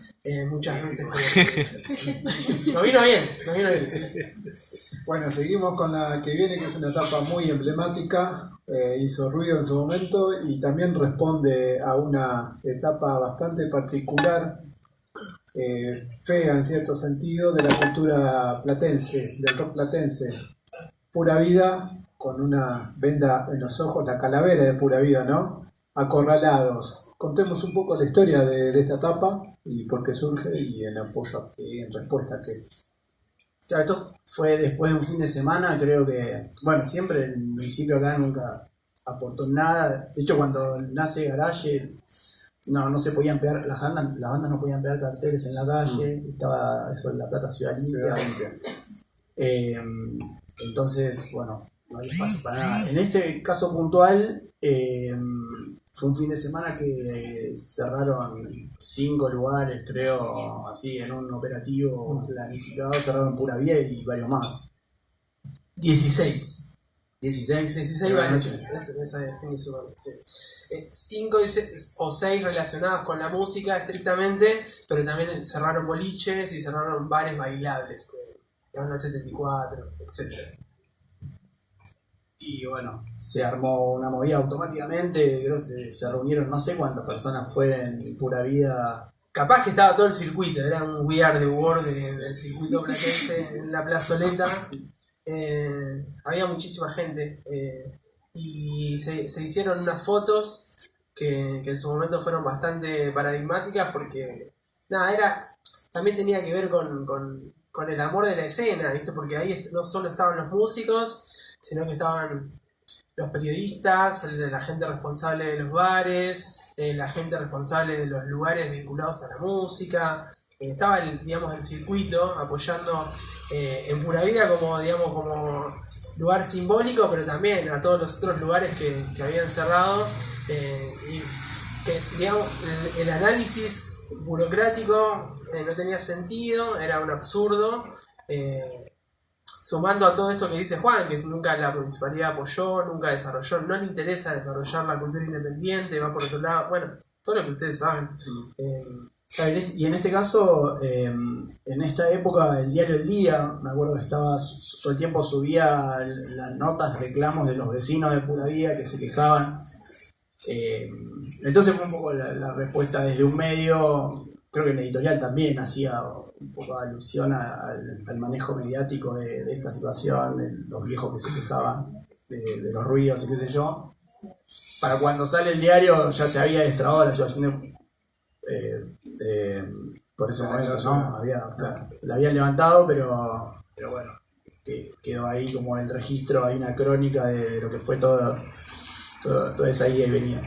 muchas veces como periodistas. Nos vino bien. Sí. Bueno, seguimos con la que viene, que es una etapa muy emblemática, hizo ruido en su momento y también responde a una etapa bastante particular, fea en cierto sentido, de la cultura platense, del rock platense. Pura Vida, con una venda en los ojos, la calavera de Pura Vida, ¿no? Acorralados. Contemos un poco la historia de esta etapa y por qué surge y en apoyo a qué, en respuesta a qué. Claro, esto fue después de un fin de semana, creo que, bueno, siempre en principio acá nunca aportó nada. De hecho, cuando nace Garage, no se podían pegar, las bandas no podían pegar carteles en la calle, estaba eso en La Plata, Ciudad Limpia. Entonces, bueno, no hay espacio para nada. En este caso puntual, fue un fin de semana que cerraron 5 lugares, creo, así, en un operativo planificado, cerraron Pura Vida y varios más. 16. 16 bares, esa definición, sí. 5 o 6 relacionados con la música estrictamente, pero también cerraron boliches y cerraron bares bailables, al 74, etc. Y bueno, se armó una movida automáticamente, creo que se reunieron no sé cuántas personas fue en Pura Vida. Capaz que estaba todo el circuito, era un We Are The World del circuito platense en la plazoleta. Había muchísima gente y se hicieron unas fotos que en su momento fueron bastante paradigmáticas porque nada, también tenía que ver con el amor de la escena, ¿viste? Porque ahí no solo estaban los músicos, sino que estaban los periodistas, la gente responsable de los bares, la gente responsable de los lugares vinculados a la música, estaba el circuito apoyando en Pura Vida como lugar simbólico, pero también a todos los otros lugares que habían cerrado, y que el análisis burocrático no tenía sentido, era un absurdo, sumando a todo esto que dice Juan, que nunca la municipalidad apoyó, nunca desarrolló, no le interesa desarrollar la cultura independiente, va por otro lado, bueno, todo lo que ustedes saben. Y en este caso, en esta época, el diario El Día, me acuerdo que estaba todo el tiempo subía las notas, reclamos de los vecinos de Pura Vida que se quejaban. Entonces fue un poco la respuesta desde un medio, creo que en editorial también hacía un poco alusión al manejo mediático de esta situación, de los viejos que se quejaban de los ruidos y qué sé yo. Para cuando sale el diario ya se había destrabado la situación por ese momento, ¿no? La habían levantado, pero bueno, quedó ahí como el registro, hay una crónica de lo que fue toda esa ida y venida.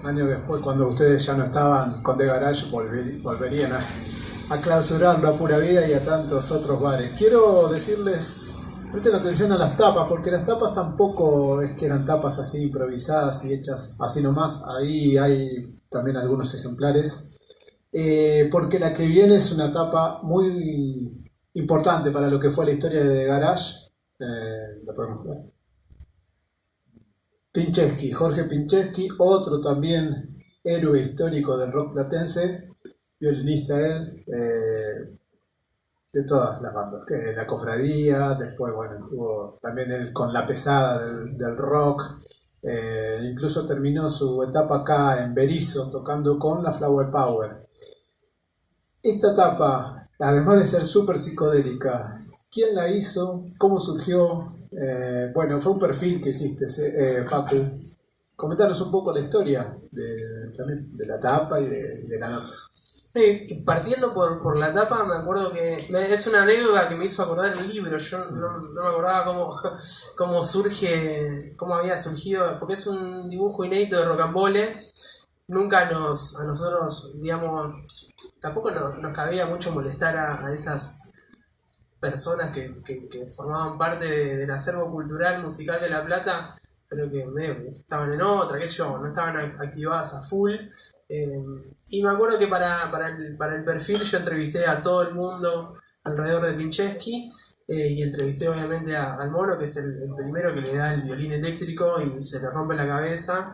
Años después, cuando ustedes ya no estaban con The Garage, volverían a clausurarlo a Pura Vida y a tantos otros bares. Quiero decirles, presten atención a las tapas, porque las tapas tampoco es que eran tapas así improvisadas y hechas así nomás. Ahí hay también algunos ejemplares, porque la que viene es una tapa muy importante para lo que fue la historia de The Garage. La podemos ver. Pinchesky, Jorge Pinchesky, otro también héroe histórico del rock platense, violinista él, de todas las bandas, que la Cofradía, después bueno, estuvo también él con la pesada del rock, incluso terminó su etapa acá en Berisso tocando con la Flower Power. Esta etapa, además de ser súper psicodélica, ¿quién la hizo? ¿Cómo surgió? Bueno, fue un perfil que hiciste, Facu. Comentanos un poco la historia también de la tapa y de la nota. Partiendo por la tapa, me acuerdo que es una anécdota que me hizo acordar el libro. Yo no me acordaba cómo surge, cómo había surgido, porque es un dibujo inédito de Rocambole. Nunca a nosotros, digamos, tampoco nos cabía mucho molestar a esas personas que formaban parte del acervo cultural musical de La Plata, pero que estaban en otra, qué sé yo, no estaban activadas a full. Y me acuerdo que para el perfil yo entrevisté a todo el mundo alrededor de Pinchesky, y entrevisté obviamente al Mono, que es el primero que le da el violín eléctrico y se le rompe la cabeza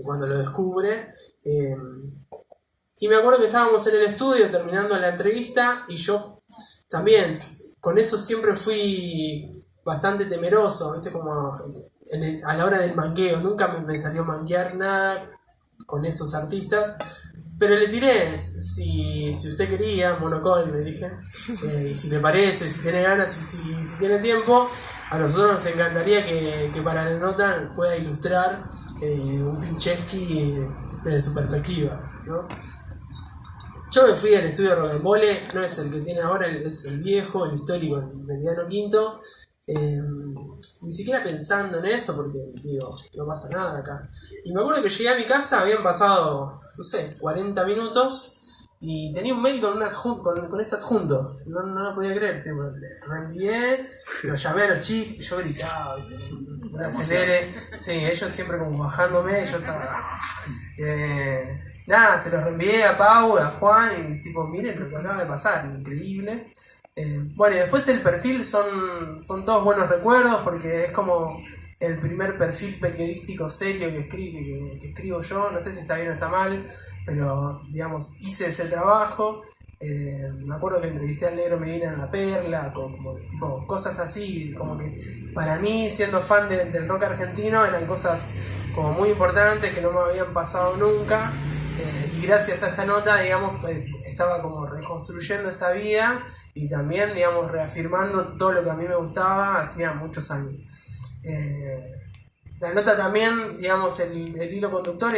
cuando lo descubre. Y me acuerdo que estábamos en el estudio terminando la entrevista y yo también con eso siempre fui bastante temeroso, ¿viste? Como a la hora del mangueo, nunca me salió manguear nada con esos artistas, pero le tiré, si usted quería, Monocol, me dije, y si le parece, si tiene ganas, y si tiene tiempo, a nosotros nos encantaría que para la nota pueda ilustrar un Pinchesky desde su perspectiva, ¿no? Yo me fui al estudio de Rocambole, no es el que tiene ahora, es el viejo, el histórico, el Mediano Quinto, ni siquiera pensando en eso, porque digo, no pasa nada acá. Y me acuerdo que llegué a mi casa, habían pasado, no sé, 40 minutos, y tenía un mail con este adjunto. No lo podía creer, le reenvié, lo llamé a los chicos, yo gritaba, un acelere, sí, ellos siempre como bajándome, yo estaba... nada, se los reenvié a Pau, a Juan, y tipo, miren lo que acaba de pasar, increíble. Bueno, y después el perfil son todos buenos recuerdos, porque es como el primer perfil periodístico serio que escribo yo. No sé si está bien o está mal, pero digamos, hice ese trabajo. Me acuerdo que entrevisté al Negro Medina en La Perla, como tipo cosas así, como que para mí, siendo fan del rock argentino, eran cosas como muy importantes que no me habían pasado nunca, y gracias a esta nota, digamos, estaba como reconstruyendo esa vida y también, digamos, reafirmando todo lo que a mí me gustaba hacía muchos años. La nota también, digamos, el hilo conductor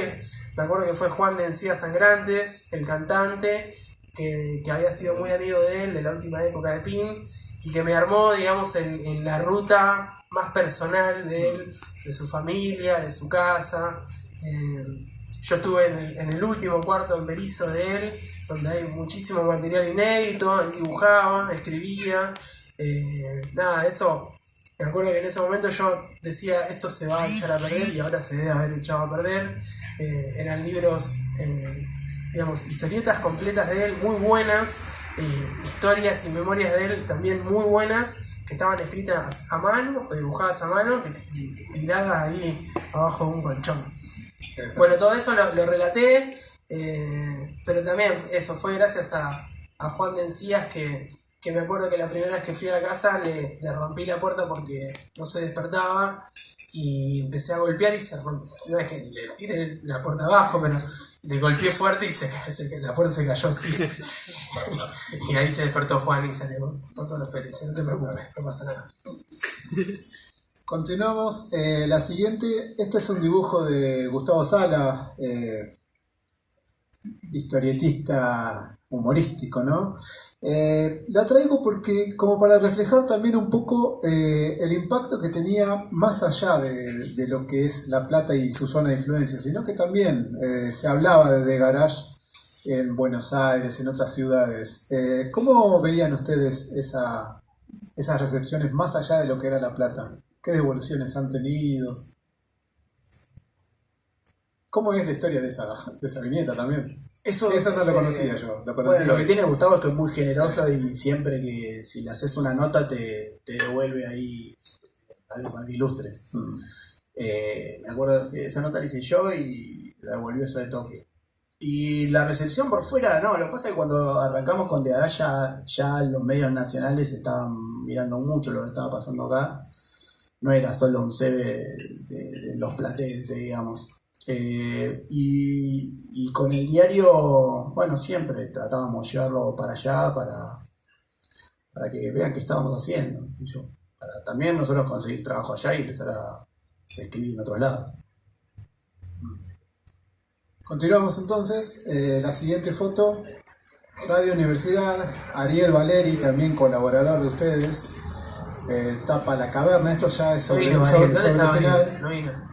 me acuerdo que fue Juan de Encías Sangrantes, el cantante, que había sido muy amigo de él de la última época de PIN, y que me armó, digamos, en la ruta más personal de él, de su familia, de su casa. Yo estuve en el último cuarto en Berizo de él, donde hay muchísimo material inédito. Él dibujaba, escribía, nada, eso. Me acuerdo que en ese momento yo decía, esto se va a echar a perder, y ahora se debe haber echado a perder. Eran libros, digamos, historietas completas de él, muy buenas, historias y memorias de él también muy buenas, que estaban escritas a mano o dibujadas a mano y tiradas ahí abajo de un colchón. Bueno, todo eso lo relaté, pero también eso fue gracias a Juan de Encías, que me acuerdo que la primera vez que fui a la casa le rompí la puerta porque no se despertaba, y empecé a golpear y se rompió. No es que le tiré la puerta abajo, pero le golpeé fuerte y la puerta se cayó así. Y ahí se despertó Juan y salió con todos los pelos. No te preocupes, no pasa nada. Continuamos. La siguiente, este es un dibujo de Gustavo Sala, historietista humorístico, ¿no? La traigo porque como para reflejar también un poco el impacto que tenía más allá de lo que es La Plata y su zona de influencia, sino que también se hablaba de Garage en Buenos Aires, en otras ciudades. ¿Cómo veían ustedes esas recepciones más allá de lo que era La Plata? ¿Qué devoluciones han tenido? ¿Cómo es la historia de esa viñeta también? Eso no lo conocía yo. Bueno, lo que tiene Gustavo es que es muy generoso, y siempre que si le haces una nota te devuelve ahí algo para que ilustres. Me acuerdo, esa nota la hice yo y la devolvió eso de toque. Y la recepción por fuera, no, lo que pasa es que cuando arrancamos con De Garage ya los medios nacionales estaban mirando mucho lo que estaba pasando acá. No era solo un CB de los platenses, digamos. Y con el diario, bueno, siempre tratábamos de llevarlo para allá para que vean qué estábamos haciendo. Para también nosotros conseguir trabajo allá y empezar a escribir en otros lados. Continuamos entonces. La siguiente foto, Radio Universidad, Ariel Valeri, también colaborador de ustedes. Tapa La Caverna. Esto ya es sobre el final.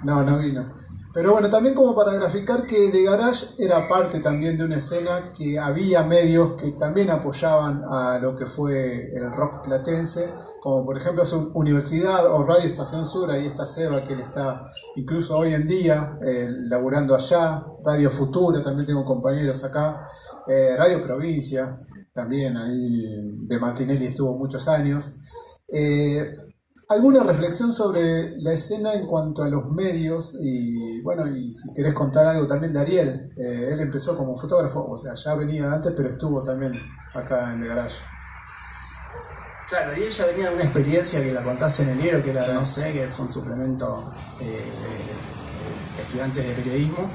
No vino. Pero bueno, también como para graficar que The Garage era parte también de una escena, que había medios que también apoyaban a lo que fue el rock platense, como por ejemplo su Universidad o Radio Estación Sur. Ahí está Seba, que él está incluso hoy en día laburando allá. Radio Futura, también tengo compañeros acá. Radio Provincia, también ahí de Martinelli estuvo muchos años. ¿Alguna reflexión sobre la escena en cuanto a los medios? Y bueno, y si querés contar algo también de Ariel. Él empezó como fotógrafo, o sea, ya venía antes, pero estuvo también acá en The Garage. Claro, Ariel ya venía de una experiencia que la contaste en el libro, que era, sí, no sé, que fue un suplemento de estudiantes de periodismo.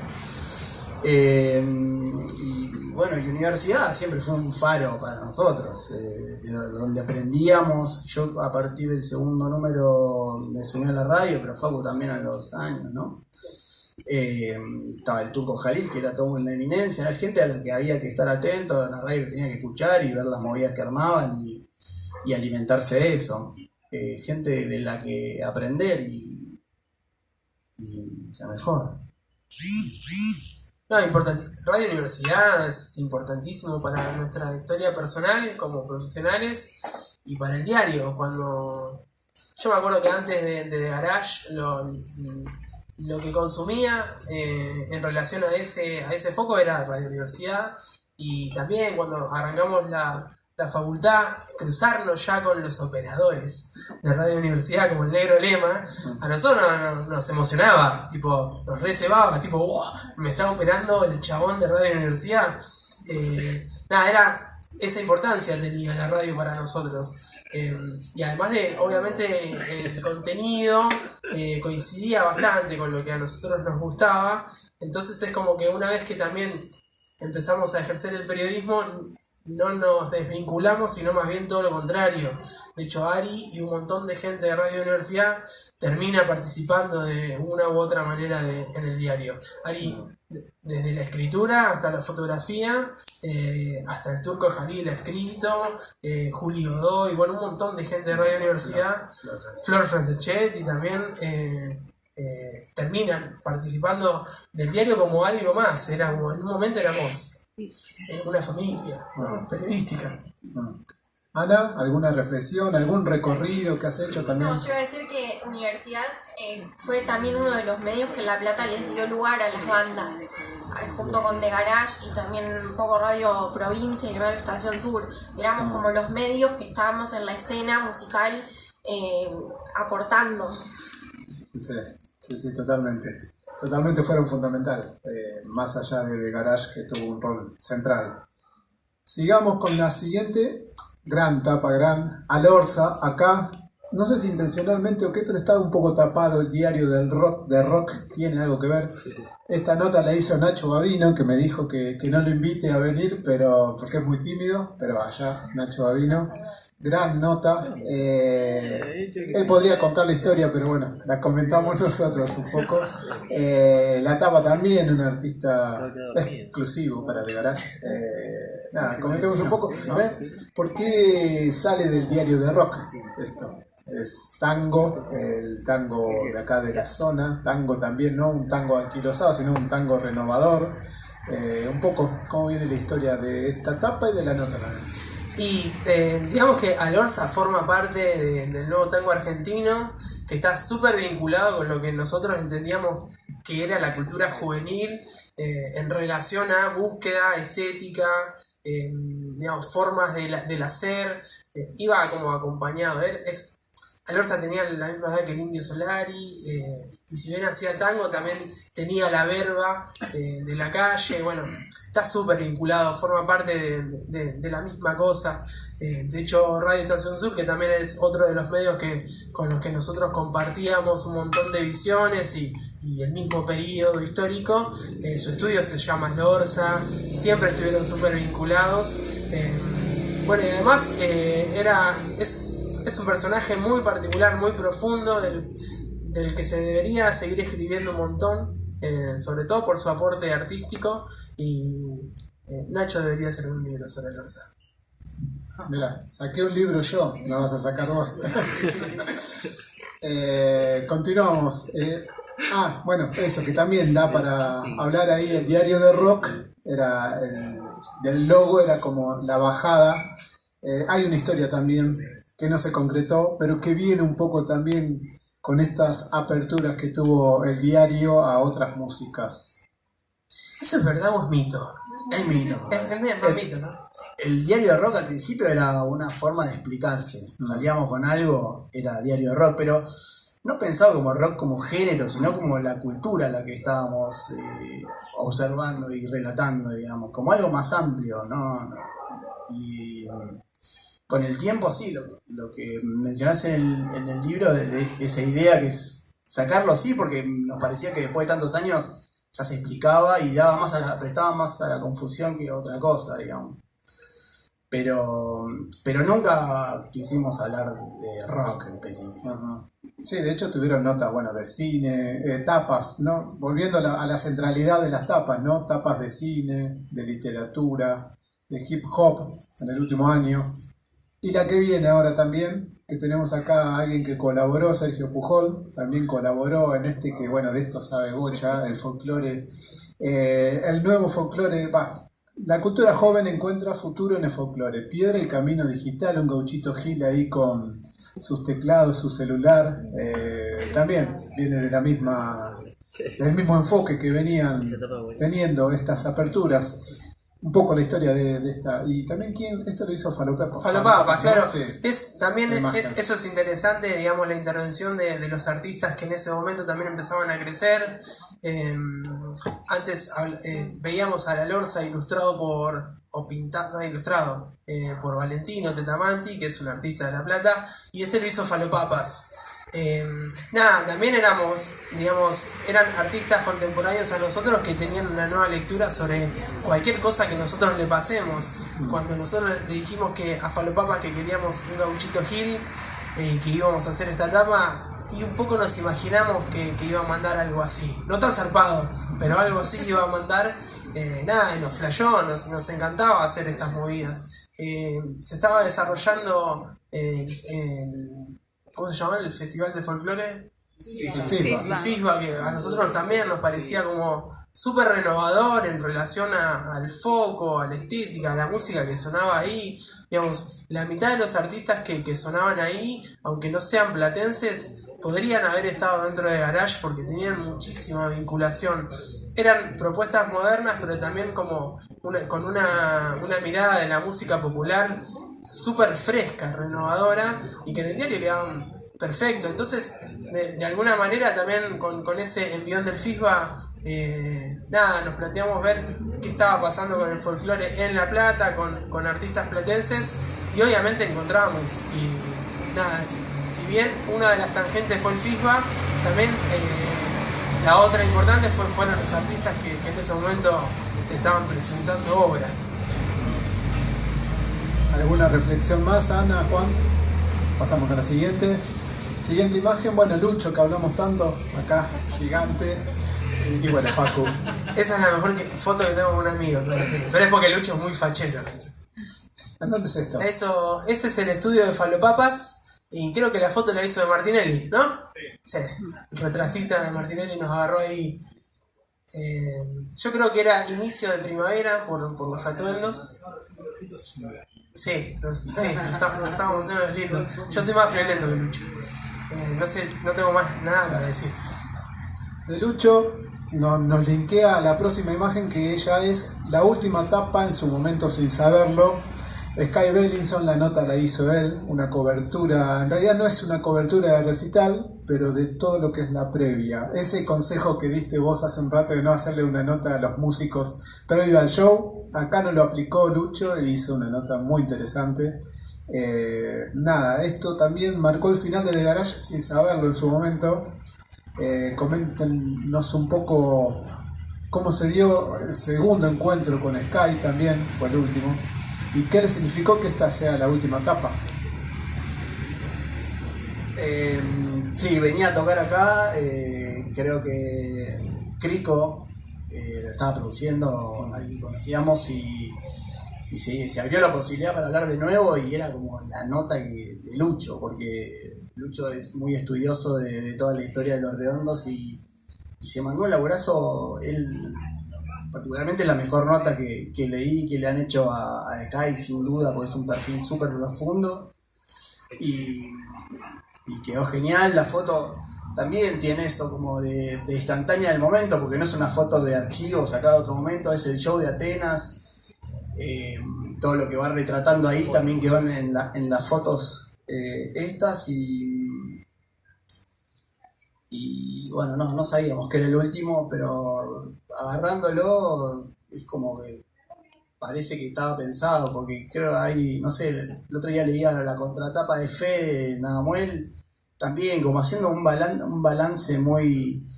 Y bueno, y universidad siempre fue un faro para nosotros, de donde aprendíamos. Yo a partir del segundo número me sumé a la radio, pero Facu también a los años, ¿no? Estaba el Turco Jalil, que era toda una eminencia, era gente a la que había que estar atento, a la radio que tenía que escuchar y ver las movidas que armaban y alimentarse de eso. Gente de la que aprender y ser mejor. No, Radio Universidad es importantísimo para nuestra historia personal como profesionales y para el diario. Cuando yo me acuerdo que antes de Garage lo que consumía en relación a ese foco era Radio Universidad, y también cuando arrancamos la la facultad, cruzarnos ya con los operadores de Radio Universidad como el Negro Lema, a nosotros nos emocionaba, tipo, nos recebaba, tipo, wow, me está operando el chabón de Radio Universidad. Nada, era esa importancia tenía la radio para nosotros. Y además de, obviamente, el contenido coincidía bastante con lo que a nosotros nos gustaba. Entonces es como que una vez que también empezamos a ejercer el periodismo, no nos desvinculamos, sino más bien todo lo contrario. De hecho, Ari y un montón de gente de Radio Universidad termina participando de una u otra manera en el diario. Ari, desde la escritura hasta la fotografía, hasta el Turco Jalil ha escrito, Juli Godoy, bueno, un montón de gente de Radio Universidad, Flor Franceschetti también terminan participando del diario como algo más. En un momento éramos una familia periodística. Ana, ¿alguna reflexión, algún recorrido que has hecho también? No, yo iba a decir que Universidad fue también uno de los medios que en La Plata les dio lugar a las bandas, junto con The Garage y también un poco Radio Provincia y Radio Estación Sur. Éramos como los medios que estábamos en la escena musical aportando. Sí, totalmente. Totalmente fueron fundamental, más allá de The Garage, que tuvo un rol central. Sigamos con la siguiente. Gran tapa, Alorza, acá, no sé si intencionalmente o qué, pero estaba un poco tapado el diario de rock, tiene algo que ver. Esta nota la hizo Nacho Babino, que me dijo que no lo invite a venir, pero porque es muy tímido, pero vaya, Nacho Babino, gran nota. Él podría contar la historia, pero bueno, la comentamos nosotros un poco. La tapa también, un artista exclusivo para The Garage. Nada, comentemos un poco. ¿Por qué sale del diario de rock esto? Es tango, el tango de acá de la zona, tango también, no un tango anquilosado, sino un tango renovador. Un poco cómo viene la historia de esta tapa y de la nota también. Y digamos que Alorza forma parte del nuevo tango argentino, que está súper vinculado con lo que nosotros entendíamos que era la cultura juvenil en relación a búsqueda estética, digamos, formas del hacer. Iba como acompañado. Alorza tenía la misma edad que el Indio Solari, y si bien hacía tango, también tenía la verba de la calle. Bueno, está súper vinculado, forma parte de la misma cosa. De hecho, Radio Estación Sur, que también es otro de los medios con los que nosotros compartíamos un montón de visiones y el mismo periodo histórico, su estudio se llama Alorza, siempre estuvieron súper vinculados. Bueno, y además es un personaje muy particular, muy profundo, del que se debería seguir escribiendo un montón, sobre todo por su aporte artístico, y Nacho debería hacer un libro sobre Alorza. Mira, saqué un libro yo, no vas a sacar vos. Continuamos. Bueno, eso que también da para hablar ahí. El diario de rock era del logo, era como la bajada. Hay una historia también que no se concretó, pero que viene un poco también con estas aperturas que tuvo el diario a otras músicas. ¿Eso es verdad o es mito? Es mito. Es mito, ¿no? El diario de rock al principio era una forma de explicarse. Salíamos con algo, era diario de rock, pero no pensado como rock como género, sino como la cultura a la que estábamos observando y relatando, digamos, como algo más amplio, ¿no? Y con el tiempo, sí, lo que mencionás en el libro, de esa idea que es sacarlo así, porque nos parecía que después de tantos años ya se explicaba y prestaba más a la confusión que a otra cosa, digamos. Pero nunca quisimos hablar de rock específico. Ajá. Sí, de hecho tuvieron notas, bueno, de cine, tapas, ¿no? Volviendo a la centralidad de las tapas, ¿no? Tapas de cine, de literatura, de hip hop en el último año. Y la que viene ahora también, que tenemos acá a alguien que colaboró, Sergio Pujol, también colaboró en que, bueno, de esto sabe bocha, el folclore, el nuevo folclore, la cultura joven encuentra futuro en el folclore. Piedra y camino digital, un gauchito Gil ahí con sus teclados, su celular, también viene del mismo enfoque que venían teniendo estas aperturas. un poco la historia de esta. Y también esto lo hizo Falopapas. Falopapas, claro. Sí. También imagen. eso es interesante, digamos, la intervención de los artistas que en ese momento también empezaban a crecer. Antes veíamos a La Lorza ilustrado por Valentino Tetamanti, que es un artista de La Plata, y lo hizo Falopapas. También eran artistas contemporáneos a nosotros que tenían una nueva lectura sobre cualquier cosa que nosotros le pasemos. Cuando nosotros le dijimos que a Falopapas que queríamos un Gauchito Gil, que íbamos a hacer esta etapa, y un poco nos imaginamos que iba a mandar algo así, no tan zarpado, pero algo así iba a mandar. Nos flashó, nos encantaba hacer estas movidas. Se estaba desarrollando ¿cómo se llama? El Festival de Folclore. FISBA, que a nosotros también nos parecía como súper renovador en relación al foco, a la estética, a la música que sonaba ahí. Digamos, la mitad de los artistas que sonaban ahí, aunque no sean platenses, podrían haber estado dentro de Garage porque tenían muchísima vinculación. Eran propuestas modernas, pero también como con una mirada de la música popular súper fresca, renovadora, y que en el diario quedaban perfecto. Entonces, de alguna manera también con ese envión del FISBA, nos planteamos ver qué estaba pasando con el folclore en La Plata, con artistas platenses, y obviamente encontramos. Y si bien una de las tangentes fue el FISBA, también la otra importante fueron los artistas que en ese momento estaban presentando obra. ¿Alguna reflexión más, Ana, Juan? Pasamos a la siguiente imagen. Bueno, Lucho, que hablamos tanto, acá, gigante. Y bueno, Facu. Esa es la mejor foto que tengo con un amigo, pero es porque Lucho es muy fachero. ¿En dónde es esto? Ese es el estudio de Falopapas, y creo que la foto la hizo de Martinelli, ¿no? Sí. El retratista de Martinelli nos agarró ahí. Yo creo que era inicio de primavera por los atuendos. Sí, estábamos haciendo lindo. Yo soy más friolento que Lucho. No tengo más nada para decir. De Lucho nos linkea a la próxima imagen, que ella es la última tapa en su momento sin saberlo. Sky Bellinson, la nota la hizo él, una cobertura, en realidad no es una cobertura de recital, pero de todo lo que es la previa. Ese consejo que diste vos hace un rato de no hacerle una nota a los músicos previo al show, acá no lo aplicó Lucho e hizo una nota muy interesante. Esto también marcó el final de The Garage sin saberlo en su momento. Coméntenos un poco cómo se dio el segundo encuentro con Sky, también fue el último, y qué le significó que esta sea la última etapa. Sí, venía a tocar acá, creo que Crico lo estaba produciendo, ahí conocíamos, y se abrió la posibilidad para hablar de nuevo, y era como la nota de Lucho, porque Lucho es muy estudioso de toda la historia de Los Redondos, y se mandó un laburazo. Él, particularmente, la mejor nota que leí que le han hecho a Sky, sin duda, porque es un perfil súper profundo, y quedó genial. La foto también tiene eso como de instantánea del momento, porque no es una foto de archivo sacada de otro momento, es el show de Atenas. Todo lo que va retratando ahí también quedó en las fotos estas, y bueno, no sabíamos que era el último, pero agarrándolo es como que parece que estaba pensado, porque creo ahí, no sé, el otro día leía la contratapa de Fede Nadamuel, también como haciendo un balance muy,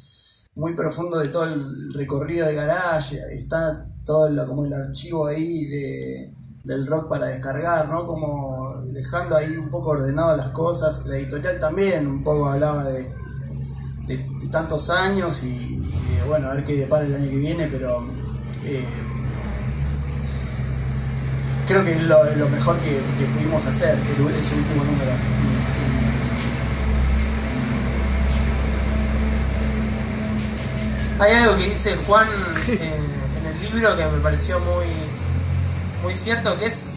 muy profundo de todo el recorrido de Garage. Está todo como el archivo ahí del rock para descargar, ¿no? Como dejando ahí un poco ordenado las cosas. La editorial también un poco hablaba de tantos años y de, bueno, a ver qué depara el año que viene, pero creo que es lo mejor que pudimos hacer, ese último número. Hay algo que dice Juan en el libro que me pareció muy, muy cierto, que es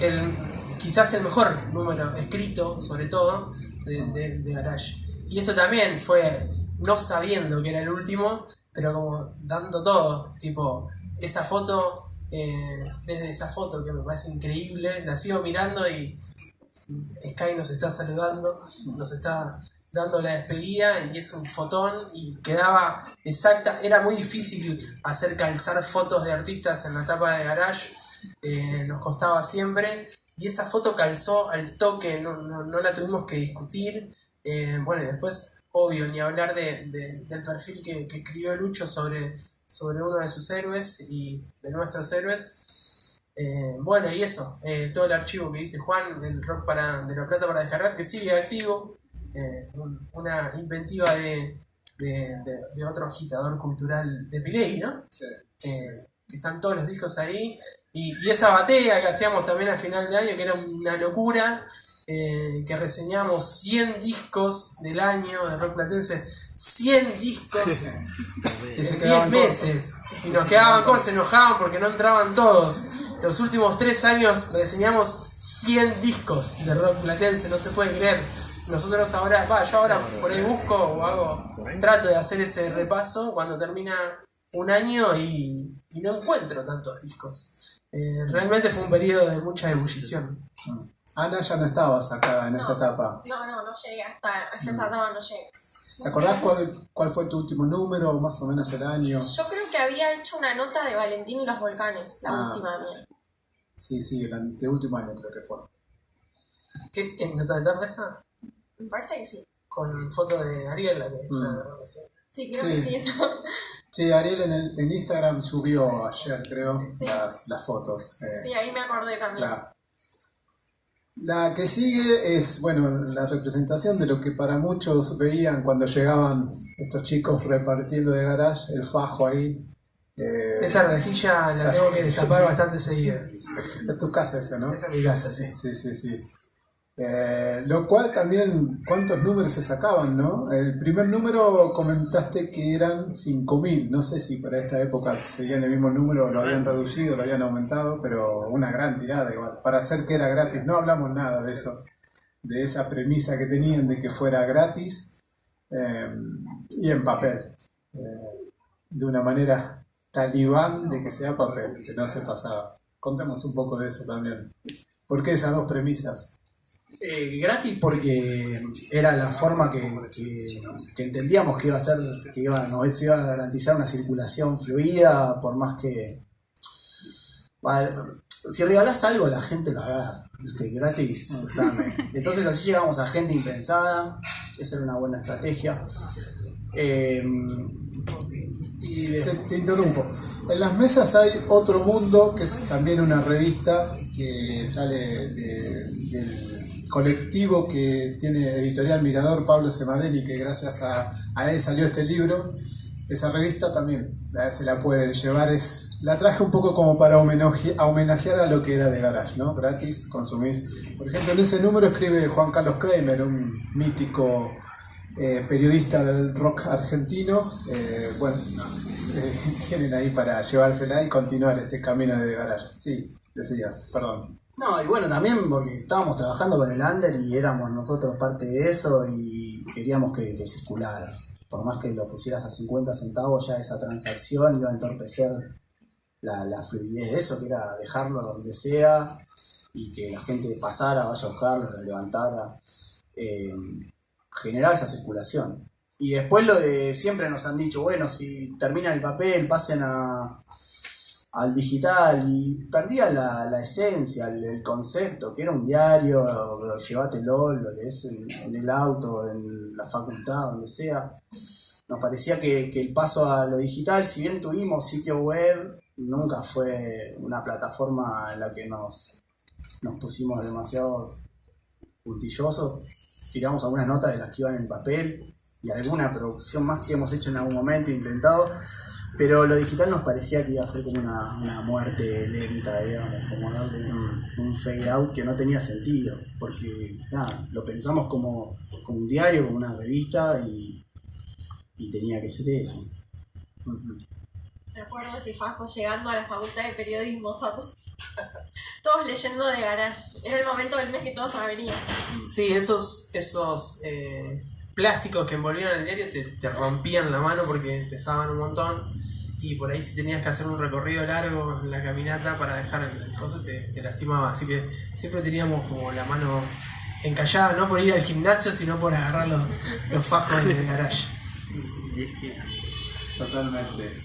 quizás el mejor número escrito, sobre todo, de Garage. Y esto también fue no sabiendo que era el último, pero como dando todo. Tipo, esa foto desde esa foto que me parece increíble. La sigo mirando y Sky nos está saludando, nos está dando la despedida y es un fotón y quedaba exacta. Era muy difícil hacer calzar fotos de artistas en la tapa de Garage, nos costaba siempre y esa foto calzó al toque, no la tuvimos que discutir. Bueno, y después, obvio, ni hablar del perfil que escribió Lucho sobre uno de sus héroes y de nuestros héroes. Bueno, y eso, todo el archivo que dice Juan, el rock de La Plata para descargar, que sigue activo, una inventiva de otro agitador cultural de Piley, ¿no? Sí. Que están todos los discos ahí, y esa batea que hacíamos también al final de año, que era una locura, que reseñamos 100 discos del año de rock platense, 100 discos en 10 meses, y nos quedaban cortos, se enojaban porque no entraban todos. Los últimos 3 años reseñamos 100 discos de rock platense, no se puede creer. Nosotros ahora, yo ahora por ahí busco o trato de hacer ese repaso cuando termina un año y no encuentro tantos discos. Realmente fue un periodo de mucha ebullición. Ana, ya no estabas acá en esta etapa. No llegué hasta esa etapa, no llegué. ¿Te acordás cuál fue tu último número, o más o menos el año? Yo creo que había hecho una nota de Valentín y los volcanes, la última mía. Sí, el último año creo que fue. ¿Qué? ¿En nota de tapa esa? Me parece que sí. Con foto de Ariel, la que está recién. Sí, creo que sí, eso. Sí, Ariel en Instagram subió ayer, creo, Sí. las fotos. Sí, ahí me acordé también. La que sigue es, bueno, la representación de lo que para muchos veían cuando llegaban estos chicos repartiendo de Garage, el fajo ahí. Esa rejilla la tengo que destapar bastante seguida. Es tu casa esa, ¿no? Esa es mi casa, sí. Sí. Lo cual también, ¿cuántos números se sacaban, no? El primer número comentaste que eran 5.000, no sé si para esta época seguían el mismo número, lo habían reducido, lo habían aumentado, pero una gran tirada igual, para hacer que era gratis. No hablamos nada de eso, de esa premisa que tenían de que fuera gratis y en papel, de una manera talibán de que sea papel, que no se pasaba. Contemos un poco de eso también. ¿Por qué esas dos premisas? Gratis porque era la forma que entendíamos que iba a ser, se iba a garantizar una circulación fluida, por más que si regalás algo la gente lo haga, ¿viste? Gratis, dame. Entonces así llegamos a gente impensada, esa era una buena estrategia. Te interrumpo. En las mesas hay Otro Mundo, que es también una revista que sale del colectivo que tiene Editorial Mirador, Pablo Semadeni, que gracias a él salió este libro. Esa revista también se la pueden llevar, la traje un poco como para homenajear a lo que era de Garage, ¿no? Gratis, consumís. Por ejemplo, en ese número escribe Juan Carlos Kramer, un mítico periodista del rock argentino. Tienen ahí para llevársela y continuar este camino de Garage. Sí, decías, perdón. No, y bueno, también porque estábamos trabajando con el under y éramos nosotros parte de eso y queríamos que circulara. Por más que lo pusieras a 50 centavos, ya esa transacción iba a entorpecer la fluidez de eso, que era dejarlo donde sea y que la gente pasara, vaya a buscarlo, lo levantara, generar esa circulación. Y después lo de siempre nos han dicho, bueno, si termina el papel, pasen al digital, y perdía la esencia, el concepto, que era un diario, llévatelo, lo lees en el auto, en la facultad, donde sea. Nos parecía que el paso a lo digital, si bien tuvimos sitio web, nunca fue una plataforma en la que nos pusimos demasiado puntillosos. Tiramos algunas notas de las que iban en el papel y alguna producción más que hemos hecho en algún momento, intentado. Pero lo digital nos parecía que iba a ser como una muerte lenta, digamos, como darle un fade out que no tenía sentido, porque nada, lo pensamos como un diario, como una revista y tenía que ser eso. Me acuerdo de ese fajo llegando a la facultad de periodismo, todos leyendo de Garage. Era el momento del mes que todos venían. Sí, esos plásticos que envolvían el diario te rompían la mano porque pesaban un montón. y por ahí si tenías que hacer un recorrido largo en la caminata para dejar el coso te lastimaba, así que siempre teníamos como la mano encallada, no por ir al gimnasio, sino por agarrar los fajos del garage. Totalmente.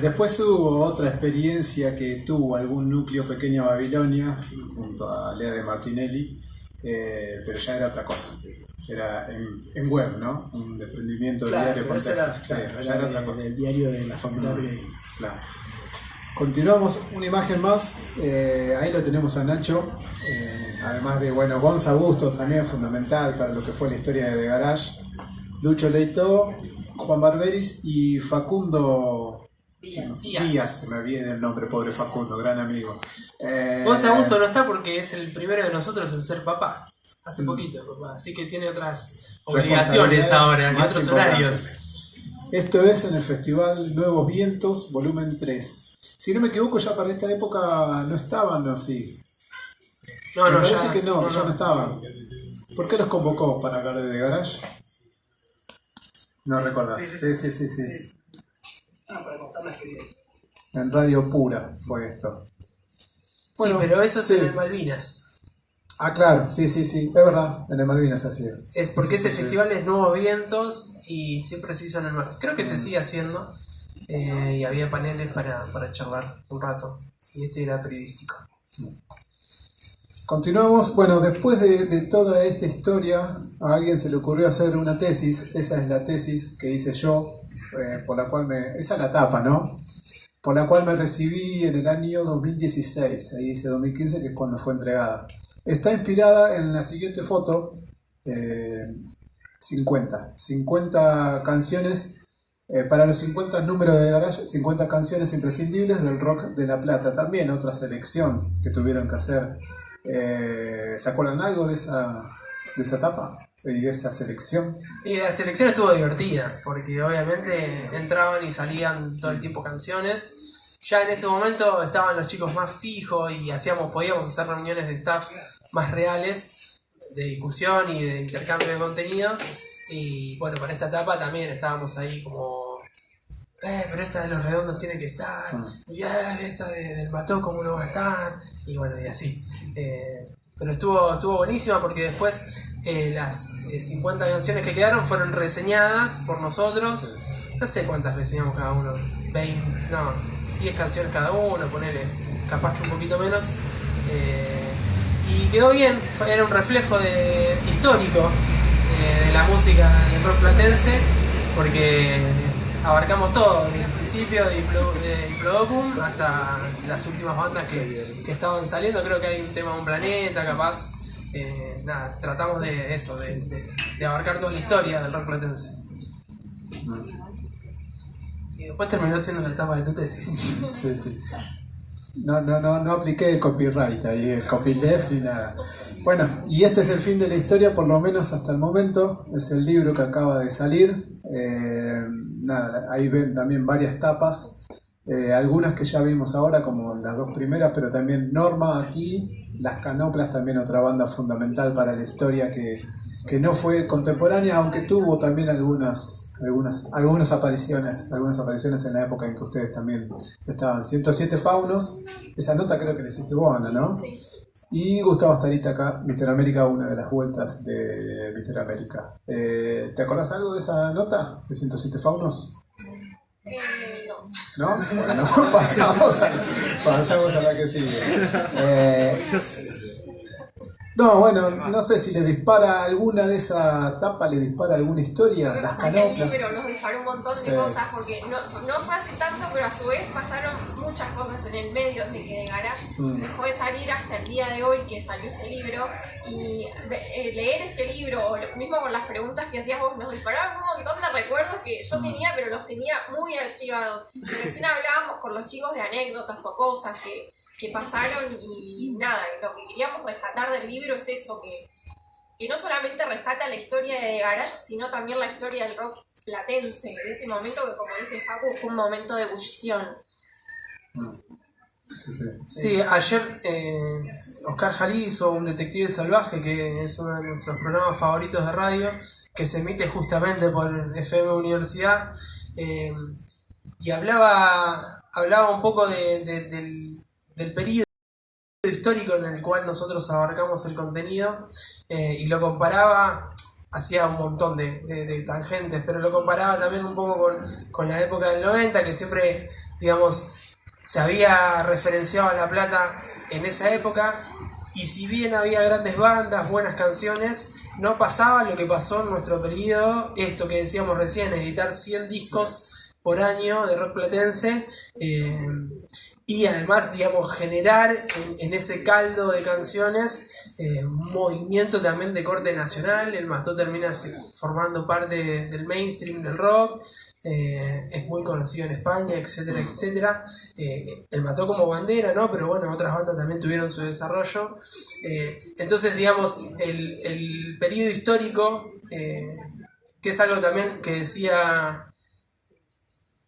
Después hubo otra experiencia que tuvo algún núcleo pequeño Babilonia junto a Lea de Martinelli, pero ya era otra cosa. Era en web, ¿no? Un desprendimiento Claro, diario. pero eso era, Sí, claro, ya era otra cosa. del diario de la facultad de Claro. Continuamos, una imagen más, ahí lo tenemos a Nacho, además de, bueno, Gonza Bustos también fundamental para lo que fue la historia de The Garage, Lucho Leitó, Juan Barberis y Facundo Díaz, se me viene el nombre, pobre Facundo, gran amigo. Gonza Augusto no está porque es el primero de nosotros en ser papá, hace poquito papá, así que tiene otras obligaciones ahora, y más otros importantes. horarios. Esto es en el Festival Nuevos Vientos, volumen 3. Si no me equivoco, ya para esta época no estaban, ¿o sí? No, Me no, parece ya, que no, ya no estaban. ¿Por qué los convocó para hablar de The Garage? No recordás. Sí. para contar la experiencia. En Radio Pura fue esto. Sí, pero eso es sí. en el Malvinas. Ah, claro, sí, es verdad, en el Malvinas así. Es porque Sí, ese festival es Nuevos Vientos y siempre se hizo en el Malvinas. Creo que se sigue haciendo y había paneles para charlar un rato. Y este era periodístico. Continuamos, bueno, después de toda esta historia, a alguien se le ocurrió hacer una tesis, esa es la tesis que hice yo, por la cual esa es la tapa, ¿no? Por la cual me recibí en el año 2016, ahí dice 2015, que es cuando fue entregada. Está inspirada en la siguiente foto, 50 canciones, para los 50 números de Garage, 50 canciones imprescindibles del rock de La Plata, también otra selección que tuvieron que hacer. ¿Se acuerdan algo de esa etapa y de esa selección? Y la selección estuvo divertida, porque obviamente entraban y salían todo el tiempo canciones. Ya en ese momento estaban los chicos más fijos y podíamos hacer reuniones de staff más reales, de discusión y de intercambio de contenido. Y bueno, para esta etapa también estábamos ahí como... pero esta de Los Redondos tiene que estar, y esta del Mató como no va a estar, y bueno, y así. Pero estuvo buenísima porque después las 50 canciones que quedaron fueron reseñadas por nosotros. No sé cuántas reseñamos cada uno, 10 canciones cada uno, ponele, capaz que un poquito menos. Y quedó bien, era un reflejo histórico de la música del rock platense, porque abarcamos todo, desde el principio de Diplodocum hasta las últimas bandas que estaban saliendo. Creo que hay un tema de Un Planeta, capaz. Tratamos de eso, de abarcar toda la historia del rock platense. Y después terminó siendo la etapa de tu tesis. Sí. No apliqué el copyright ahí, el copyleft ni nada. Bueno, y este es el fin de la historia, por lo menos hasta el momento. Es el libro que acaba de salir. Ahí ven también varias tapas. Algunas que ya vimos ahora, como las dos primeras, pero también Norma aquí. Las Canoplas, también otra banda fundamental para la historia que no fue contemporánea, aunque tuvo también algunas apariciones en la época en que ustedes también estaban. 107 Faunos, esa nota creo que la hiciste vos, Ana, ¿no? Sí. Y Gustavo Starita acá, Mr. América, una de las vueltas de Mr. América. ¿Te acordás algo de esa nota de 107 Faunos? No. ¿No? Bueno, pasamos a la que sigue. No, bueno, no sé si le dispara alguna de esa tapa, le dispara alguna historia, Lo que las pasa es que el canoplas. libro nos disparó un montón Sí. de cosas, porque no fue hace tanto, pero a su vez pasaron muchas cosas en el medio de que The Garage dejó de salir hasta el día de hoy que salió este libro. Y leer este libro, o lo mismo con las preguntas que hacíamos, nos dispararon un montón de recuerdos que yo tenía, pero los tenía muy archivados. Y recién hablábamos con los chicos de anécdotas o cosas que pasaron, y nada, lo que queríamos rescatar del libro es eso, que no solamente rescata la historia de Garage, sino también la historia del rock platense, de ese momento que, como dice Facu, fue un momento de ebullición. Sí, ayer Oscar Jalí hizo Un Detective Salvaje, que es uno de nuestros programas favoritos de radio, que se emite justamente por FM Universidad. y hablaba un poco del periodo histórico en el cual nosotros abarcamos el contenido, y lo comparaba, hacía un montón de tangentes, pero lo comparaba también un poco con la época del 90, que siempre, digamos, se había referenciado a La Plata en esa época, y si bien había grandes bandas, buenas canciones, no pasaba lo que pasó en nuestro periodo, esto que decíamos recién, editar 100 discos por año de rock platense, y además, digamos, generar en ese caldo de canciones un movimiento también de corte nacional. El Mató termina formando parte del mainstream del rock, es muy conocido en España, etcétera, etcétera. El Mató como bandera, ¿no? Pero bueno, otras bandas también tuvieron su desarrollo. Entonces, digamos, el periodo histórico, que es algo también que decía...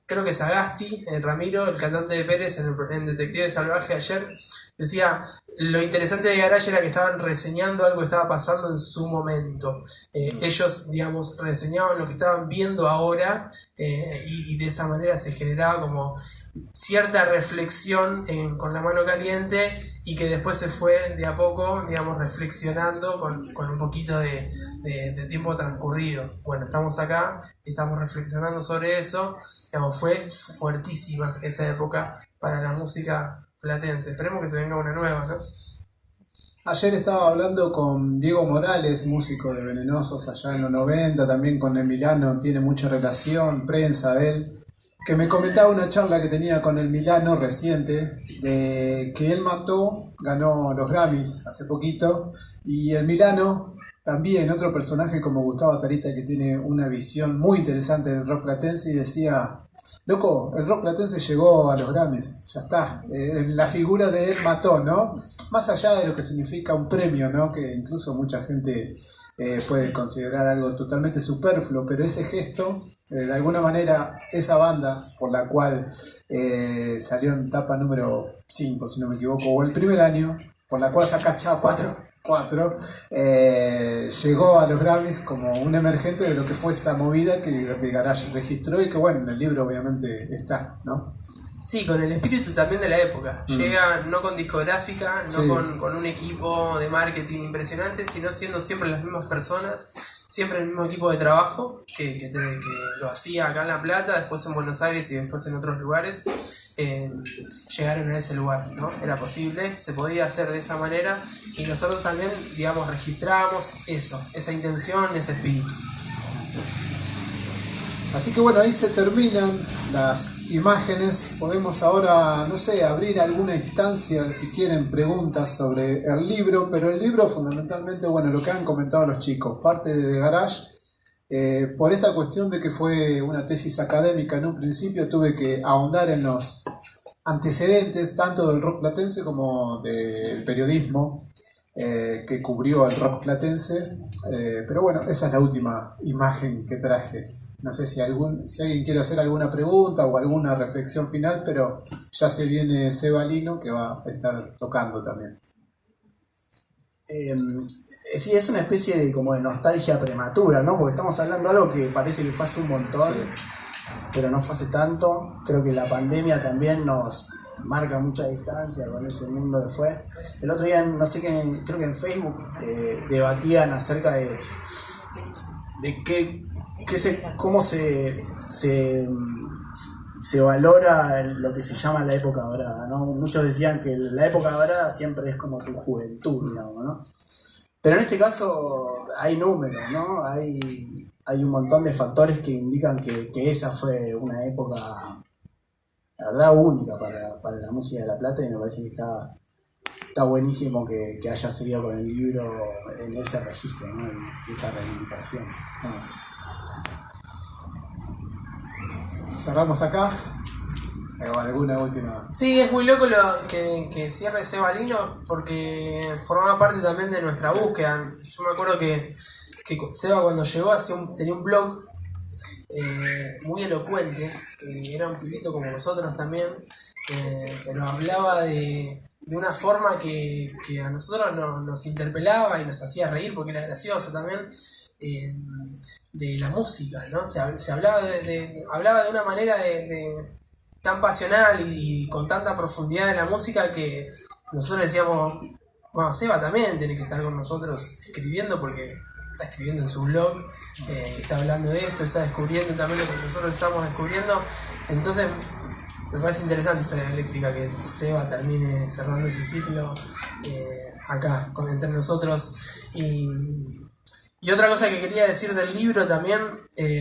Creo que Sagasti, Ramiro, el cantante de Pérez en Detective Salvaje ayer, decía, lo interesante de Garage era que estaban reseñando algo que estaba pasando en su momento. Ellos, digamos, reseñaban lo que estaban viendo ahora, y de esa manera se generaba como cierta reflexión con la mano caliente, y que después se fue de a poco, digamos, reflexionando con un poquito de tiempo transcurrido. Bueno, estamos acá y estamos reflexionando sobre eso. Digamos, fue fuertísima esa época para la música platense. Esperemos que se venga una nueva, ¿no? Ayer estaba hablando con Diego Morales, músico de Venenosos allá en los 90, también con Emiliano, tiene mucha relación, prensa de él, que me comentaba una charla que tenía con el Milano reciente, de que él ganó los Grammys hace poquito, y el Milano también, otro personaje como Gustavo Tarita, que tiene una visión muy interesante del rock platense, y decía, loco, el rock platense llegó a los Grammys, ya está, la figura de él ¿no? Más allá de lo que significa un premio, ¿no? Que incluso mucha gente puede considerar algo totalmente superfluo, pero ese gesto, de alguna manera, esa banda por la cual salió en etapa número 5, si no me equivoco, o el primer año, por la cual saca chapa 4, llegó a los Grammys como un emergente de lo que fue esta movida que Garage registró, y que bueno, en el libro obviamente está, ¿no? Sí, con el espíritu también de la época. Llega no con discográfica, no Sí. con un equipo de marketing impresionante, sino siendo siempre las mismas personas, siempre el mismo equipo de trabajo que lo hacía acá en La Plata, después en Buenos Aires y después en otros lugares. Llegaron a ese lugar, ¿no? Era posible, se podía hacer de esa manera, y nosotros también, digamos, registramos eso, esa intención, ese espíritu. Así que bueno, ahí se terminan las imágenes. Podemos ahora, no sé, abrir alguna instancia, si quieren, preguntas sobre el libro, pero el libro fundamentalmente, bueno, lo que han comentado los chicos, parte de Garage. Por esta cuestión de que fue una tesis académica en un principio, tuve que ahondar en los antecedentes tanto del rock platense como del periodismo que cubrió el rock platense, pero bueno, esa es la última imagen que traje. No sé si alguien quiere hacer alguna pregunta o alguna reflexión final, pero ya se viene Seba Lino, que va a estar tocando también. Sí, es una especie de como de nostalgia prematura, ¿no? Porque estamos hablando de algo que parece que fue hace un montón, Sí. pero no fue hace tanto. Creo que la pandemia también nos marca mucha distancia con ese mundo que fue. El otro día, no sé qué, creo que en Facebook debatían acerca de cómo se valora lo que se llama la época dorada, ¿no? Muchos decían que la época dorada siempre es como tu juventud, digamos, ¿no? Pero en este caso hay números, ¿no? Hay un montón de factores que indican que esa fue una época, la verdad, única para la música de La Plata, y me parece que está buenísimo que haya seguido con el libro en ese registro, ¿no? En esa reivindicación. Cerramos acá. ¿Alguna última? Sí, es muy loco que cierre Seba Lino, porque formaba parte también de nuestra búsqueda. Yo me acuerdo que Seba, cuando llegó, tenía un blog muy elocuente, era un pibito como nosotros también, pero hablaba de una forma que a nosotros nos interpelaba y nos hacía reír, porque era gracioso también, de la música, ¿no? Se hablaba de una manera tan pasional y con tanta profundidad de la música que nosotros decíamos, bueno, Seba también tiene que estar con nosotros escribiendo porque está escribiendo en su blog, está hablando de esto, está descubriendo también lo que nosotros estamos descubriendo. Entonces me parece interesante esa dialéctica, que Seba termine cerrando ese ciclo acá, entre nosotros. Y otra cosa que quería decir del libro también,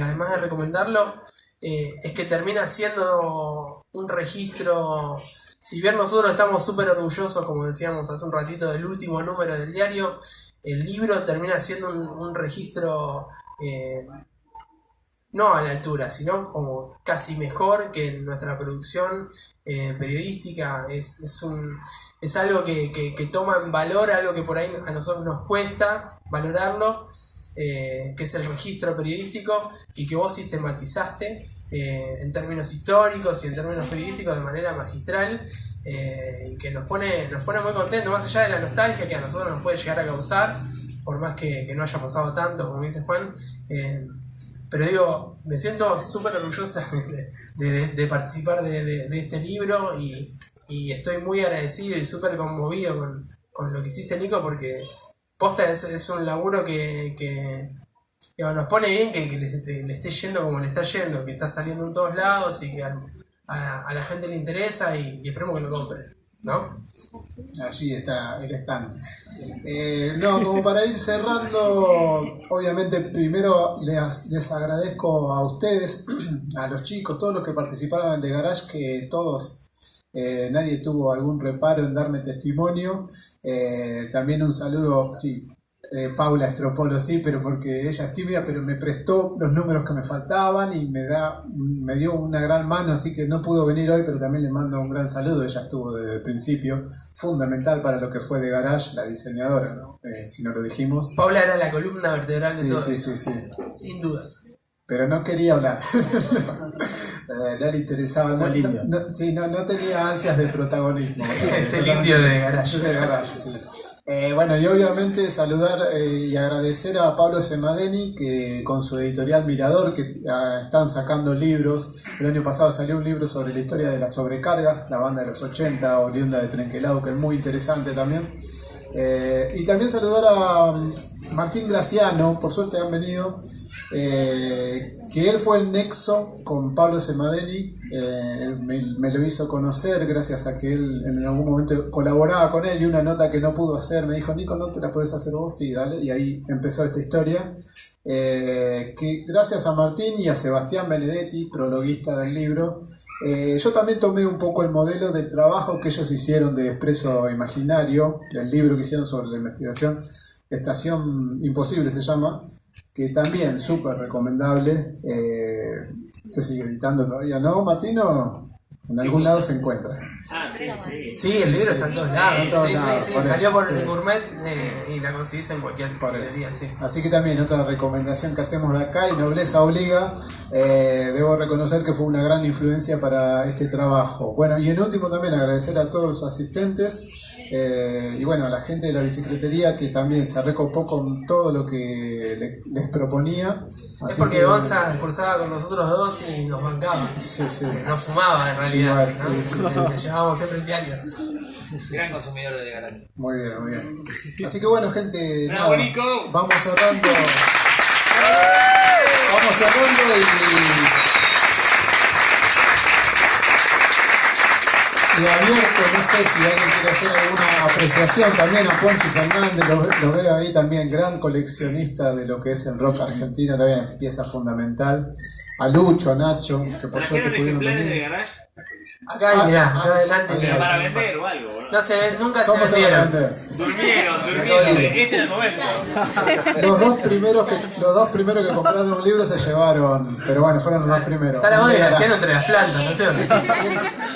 además de recomendarlo, es que termina siendo un registro. Si bien nosotros estamos súper orgullosos, como decíamos hace un ratito, del último número del diario, el libro termina siendo un registro no a la altura, sino como casi mejor que nuestra producción periodística. Es algo que toma en valor, algo que por ahí a nosotros nos cuesta valorarlo, que es el registro periodístico, y que vos sistematizaste en términos históricos y en términos periodísticos de manera magistral, y que nos pone muy contentos, más allá de la nostalgia que a nosotros nos puede llegar a causar, por más que no haya pasado tanto, como dice Juan. Pero digo, me siento súper orgullosa de participar de este libro, y estoy muy agradecido y súper conmovido con lo que hiciste, Nico, porque posta es un laburo que nos pone bien, que le esté yendo como le está yendo, que está saliendo en todos lados y que a la gente le interesa, y esperemos que lo compren, ¿no? Allí está el stand. No, como para ir cerrando, obviamente primero les agradezco a ustedes, a los chicos, todos los que participaron en The Garage, que todos, nadie tuvo algún reparo en darme testimonio. También un saludo, sí, Paula Estropolo, sí, pero porque ella es tímida, pero me prestó los números que me faltaban y me dio una gran mano, así que no pudo venir hoy, pero también le mando un gran saludo. Ella estuvo desde el principio, fundamental para lo que fue The Garage, la diseñadora, ¿no? Si no lo dijimos. Paula era la columna vertebral de todo. Sí. Sin dudas. Pero no quería hablar. No le interesaba. No tenía ansias de protagonismo. El indio de Garage. De Garage, sí. Bueno, y obviamente saludar y agradecer a Pablo Semadeni, que con su editorial Mirador, que están sacando libros. El año pasado salió un libro sobre la historia de la sobrecarga, la banda de los 80, oriunda de Trenquelao, que es muy interesante también. Y también saludar a Martín Graciano, por suerte han venido, que él fue el nexo con Pablo Semadeni. Me lo hizo conocer gracias a que él en algún momento colaboraba con él, y una nota que no pudo hacer me dijo: Nico, ¿no te la podés hacer vos? Sí, dale. Y ahí empezó esta historia, que gracias a Martín y a Sebastián Benedetti, prologuista del libro, yo también tomé un poco el modelo del trabajo que ellos hicieron de Expreso Imaginario, del libro que hicieron sobre la investigación. Estación Imposible se llama, que también súper recomendable. Se sigue editando todavía, ¿no, Martino? En algún lado se encuentra. Sí, el libro está en todos lados. Sí, salió por el Gourmet, y la conseguís en cualquier librería, sí. Así que también otra recomendación que hacemos de acá, y Nobleza Obliga, debo reconocer que fue una gran influencia para este trabajo. Bueno, y en último también agradecer a todos los asistentes, y bueno, a la gente de la bicicletería, que también se recopó con todo lo que les proponía. Es porque Gonza cursaba con nosotros dos y nos bancaba. Sí. Nos fumaba en realidad, ¿no? Le llevábamos siempre el diario. Gran consumidor de garante. Muy bien. Así que bueno, gente, nada, vamos cerrando y abierto. No sé si alguien quiere hacer alguna apreciación. También a Ponchi Fernández, lo veo ahí también, gran coleccionista de lo que es el rock argentino, también pieza fundamental. A Lucho, Nacho, que por suerte pudieron venir. Acá, mirá, acá adelante. Para vender o algo, ¿no? No se ven, nunca se ¿Cómo se va a vendieron. vender? Durmieron. Este es el momento. Los dos primeros que compraron un libro se llevaron, pero bueno, fueron los dos primeros. Está la bodega haciendo entre las plantas, no sé dónde. Yo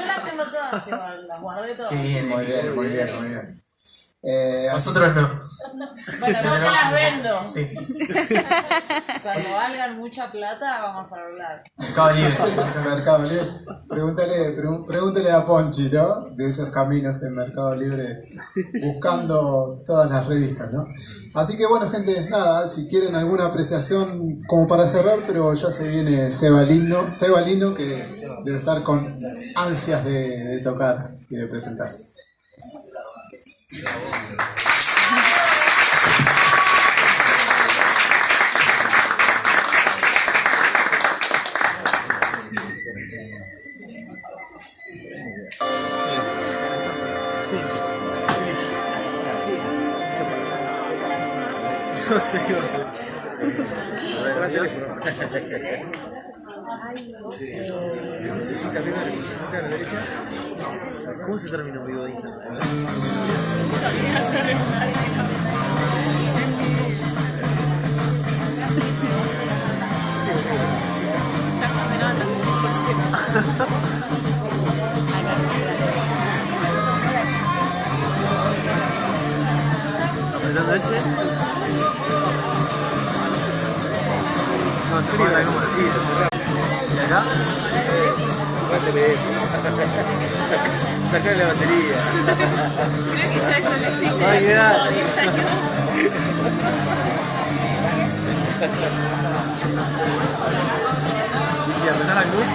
las tengo todas igual, las guardé todas. Qué bien, Muy bien. Nosotros no. Bueno, no te las vendo. Sí. Cuando valgan mucha plata, vamos a hablar. Mercado Libre. Mercado Libre. Pregúntele a Ponchi, ¿no? De esos caminos en Mercado Libre buscando todas las revistas, ¿no? Así que bueno, gente, nada, si quieren alguna apreciación como para cerrar, pero ya se viene Seba Lino, que debe estar con ansias de tocar y de presentarse. No sé qué va a hacer. Necesita primero a la derecha. ¿Cómo se termina un vivo de Instagram? Apretando ese. No, se apaga como decir. ¿Y acá? Sacar la batería. Creo que ya eso no existe. Ay, quedar. ¿Y si apretar la luz?